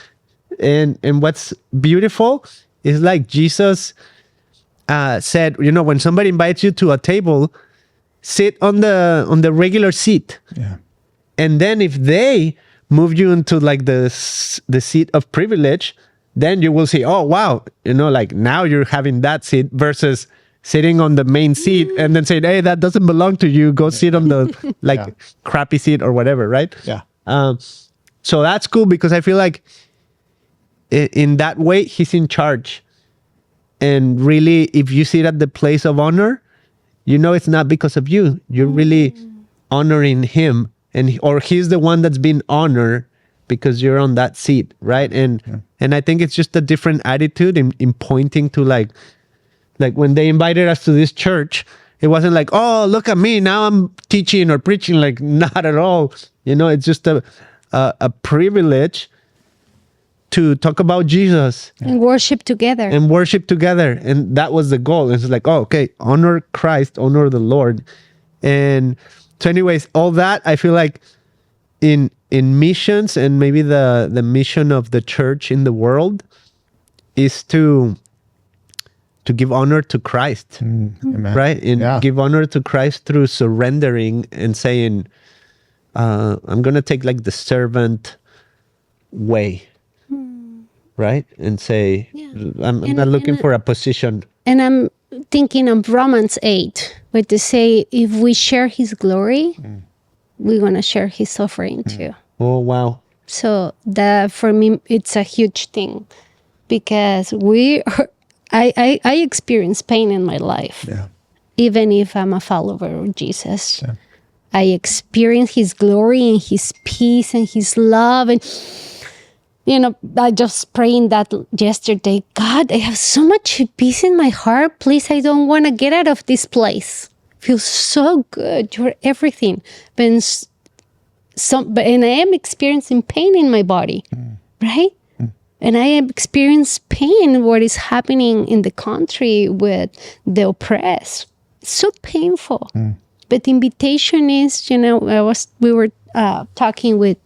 And what's beautiful is like Jesus said, when somebody invites you to a table, sit on the regular seat. Yeah. And then if they move you into like the seat of privilege, then you will see, oh, wow, like now you're having that seat versus sitting on the main seat and then saying, hey, that doesn't belong to you. Go sit on the crappy seat or whatever, right? Yeah. So that's cool because I feel like in that way, he's in charge. And really, if you sit at the place of honor, it's not because of you. You're really honoring him. Or he's the one that's been honored because you're on that seat, right? And I think it's just a different attitude in pointing to like Like when they invited us to this church, it wasn't like, oh, look at me, now I'm teaching or preaching. Like, not at all. You know, it's just a privilege to talk about Jesus and worship together. And that was the goal. It's like, oh, okay, honor Christ, honor the Lord. And so anyways, all that, I feel like in missions, and maybe the mission of the church in the world is to give honor to Christ, right? And give honor to Christ through surrendering and saying, I'm going to take like the servant way, right? And say, I'm not looking for a position. And I'm thinking of Romans 8, where to say, if we share his glory, we're going to share his suffering too. Oh, wow. So that for me, it's a huge thing, because I experience pain in my life, even if I'm a follower of Jesus. Yeah. I experience his glory and his peace and his love. And, you know, I just praying that yesterday, God, I have so much peace in my heart. Please, I don't want to get out of this place. Feels so good. You're everything. But I am experiencing pain in my body, right? And I have experienced pain, what is happening in the country with the oppressed. It's so painful. But the invitation is, you know, we were talking with,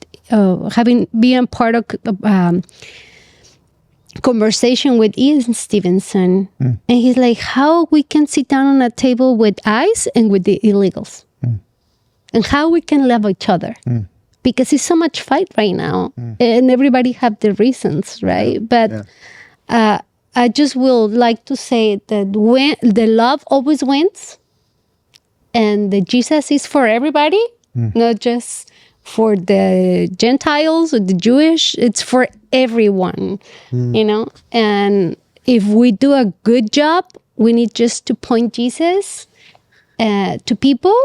being part of conversation with Ian Stevenson. And he's like, how we can sit down on a table with ICE and with the illegals. And how we can love each other. Because it's so much fight right now, and everybody have their reasons, right? But I just will like to say that when the love always wins, and the Jesus is for everybody, not just for the Gentiles or the Jewish. It's for everyone, you know. And if we do a good job, we need just to point Jesus to people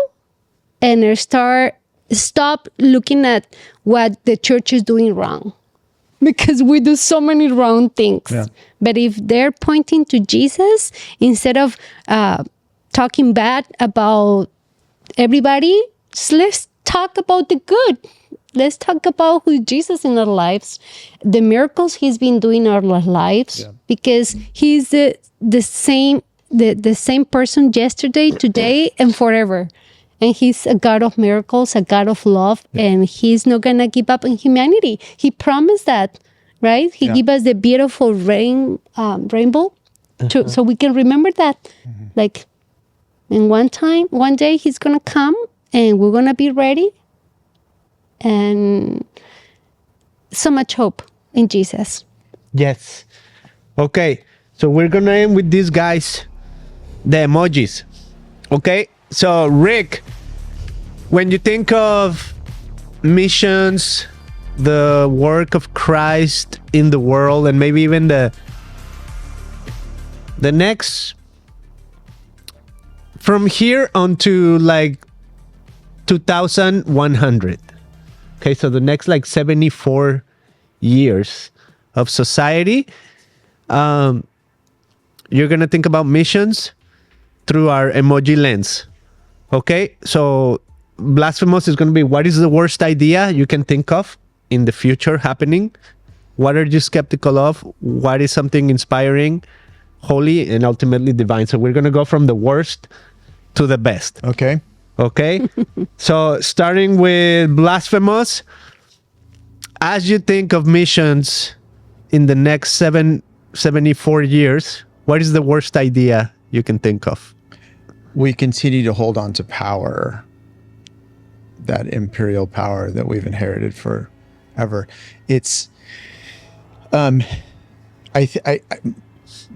and stop looking at what the church is doing wrong, because we do so many wrong things. But if they're pointing to Jesus instead of talking bad about everybody, let's talk about the good. Let's talk about who Jesus in our lives, the miracles he's been doing in our lives, because he's the same person yesterday, today, and forever. And he's a God of miracles, a God of love, and he's not going to give up on humanity. He promised that, right? He gave us the beautiful rainbow so we can remember that. Like, and one day he's going to come and we're going to be ready. And so much hope in Jesus. Yes. Okay. So we're going to end with these guys, the emojis. Okay. So, Ric, when you think of missions, the work of Christ in the world, and maybe even the next, from here on to like 2100, okay, so the next like 74 years of society, you're going to think about missions through our emoji lens. Okay, so blasphemous is going to be, what is the worst idea you can think of in the future happening? What are you skeptical of? What is something inspiring, holy, and ultimately divine? So we're going to go from the worst to the best. Okay. So starting with blasphemous, as you think of missions in the next 74 years, what is the worst idea you can think of? We continue to hold on to power, that imperial power that we've inherited forever. It's,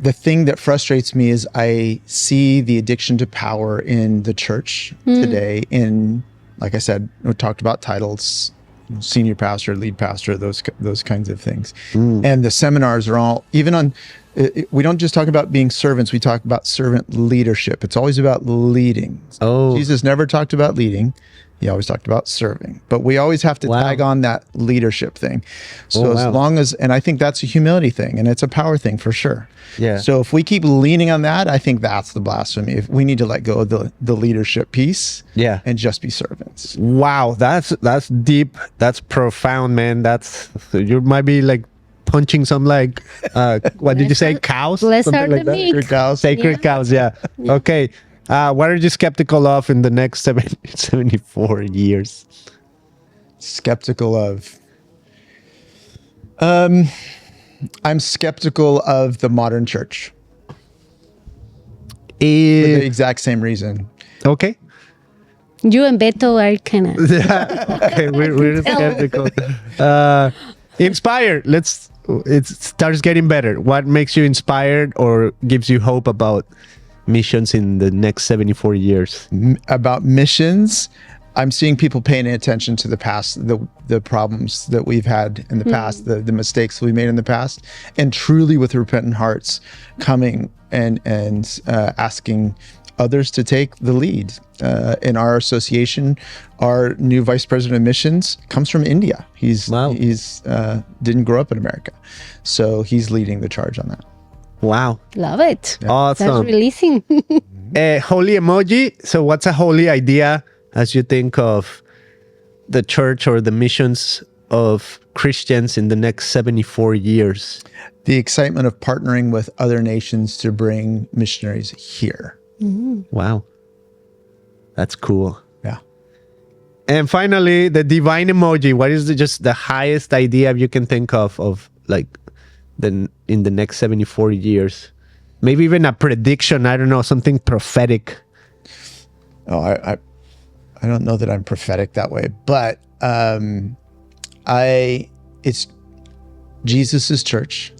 the thing that frustrates me is I see the addiction to power in the church today. In, like I said, we talked about titles, senior pastor, lead pastor, those kinds of things. And the seminars are all, even on, we don't just talk about being servants, we talk about servant leadership. It's always about leading. Jesus never talked about leading. He always talked about serving, but we always have to tag on that leadership thing. So as long as, and I think that's a humility thing and it's a power thing for sure. Yeah. So if we keep leaning on that, I think that's the blasphemy. If we need to let go of the leadership piece, and just be servants. Wow, that's deep. That's profound, man. You might be like punching some like what did you say, cows? Bless Something are like the that? meek. Sacred cows. Yeah. Okay. What are you skeptical of in the next 74 years? Skeptical of. I'm skeptical of the modern church. For the exact same reason. Okay. You and Beto are kind of. Okay, we're skeptical. Inspired. It starts getting better. What makes you inspired or gives you hope about missions in the next 74 years? About missions, I'm seeing people paying attention to the past, the problems that we've had in the past, the mistakes we made in the past, and truly with repentant hearts coming and asking others to take the lead. In our association, our new vice president of missions comes from India. He's didn't grow up in America, so he's leading the charge on that. Wow. Love it. Yeah. Awesome. That's releasing. Holy emoji. So what's a holy idea as you think of the church or the missions of Christians in the next 74 years? The excitement of partnering with other nations to bring missionaries here. Wow. That's cool. Yeah. And finally, the divine emoji. What is just the highest idea you can think of like in the next 74 years? Maybe even a prediction. I don't know, something prophetic. Oh, I don't know that I'm prophetic that way, but it's Jesus's church.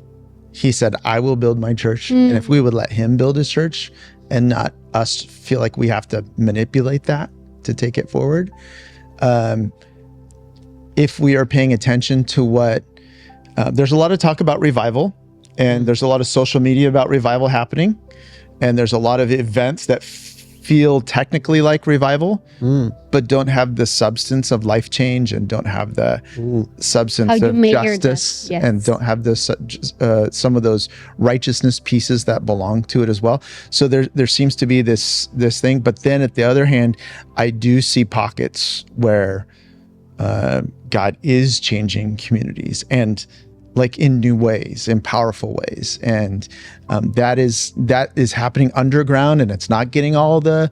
He said, "I will build my church," and if we would let Him build His church and not us feel like we have to manipulate that to take it forward, if we are paying attention to what there's a lot of talk about revival, and there's a lot of social media about revival happening, and there's a lot of events that feel technically like revival, but don't have the substance of life change and don't have the substance of justice, and don't have this some of those righteousness pieces that belong to it as well. So there seems to be this thing, but then at the other hand, I do see pockets where God is changing communities, and like in new ways, in powerful ways, and that is happening underground, and it's not getting all the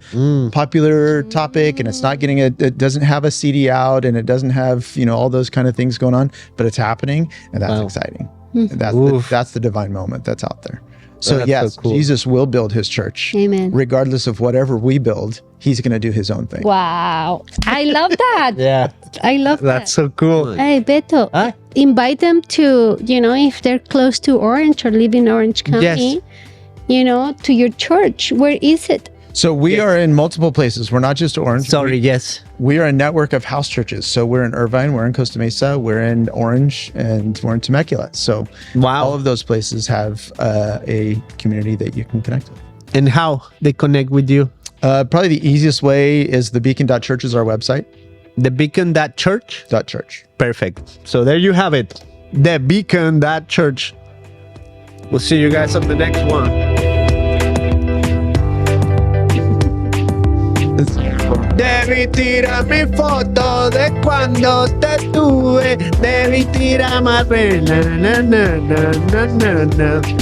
popular topic, and it's not getting it doesn't have a CD out, and it doesn't have all those kind of things going on, but it's happening, and that's exciting. And that's the divine moment that's out there. So yes, so cool. Jesus will build His church. Amen. Regardless of whatever we build, He's going to do His own thing. Wow. I love that. Yeah. I love that. That's so cool. Hey, Beto, invite them to, if they're close to Orange or live in Orange County, to your church. Where is it? So we are in multiple places. We're not just Orange. Yes. We are a network of house churches. So we're in Irvine, we're in Costa Mesa, we're in Orange, and we're in Temecula. So all of those places have a community that you can connect with. And how they connect with you? Probably the easiest way is thebeacon.church is our website. Thebeacon.church? .church. Perfect. So there you have it. Thebeacon.church. We'll see you guys on the next one. Devi tirar mi foto de cuando te tuve. Devi tirar más. Na, na, na, na, na, na.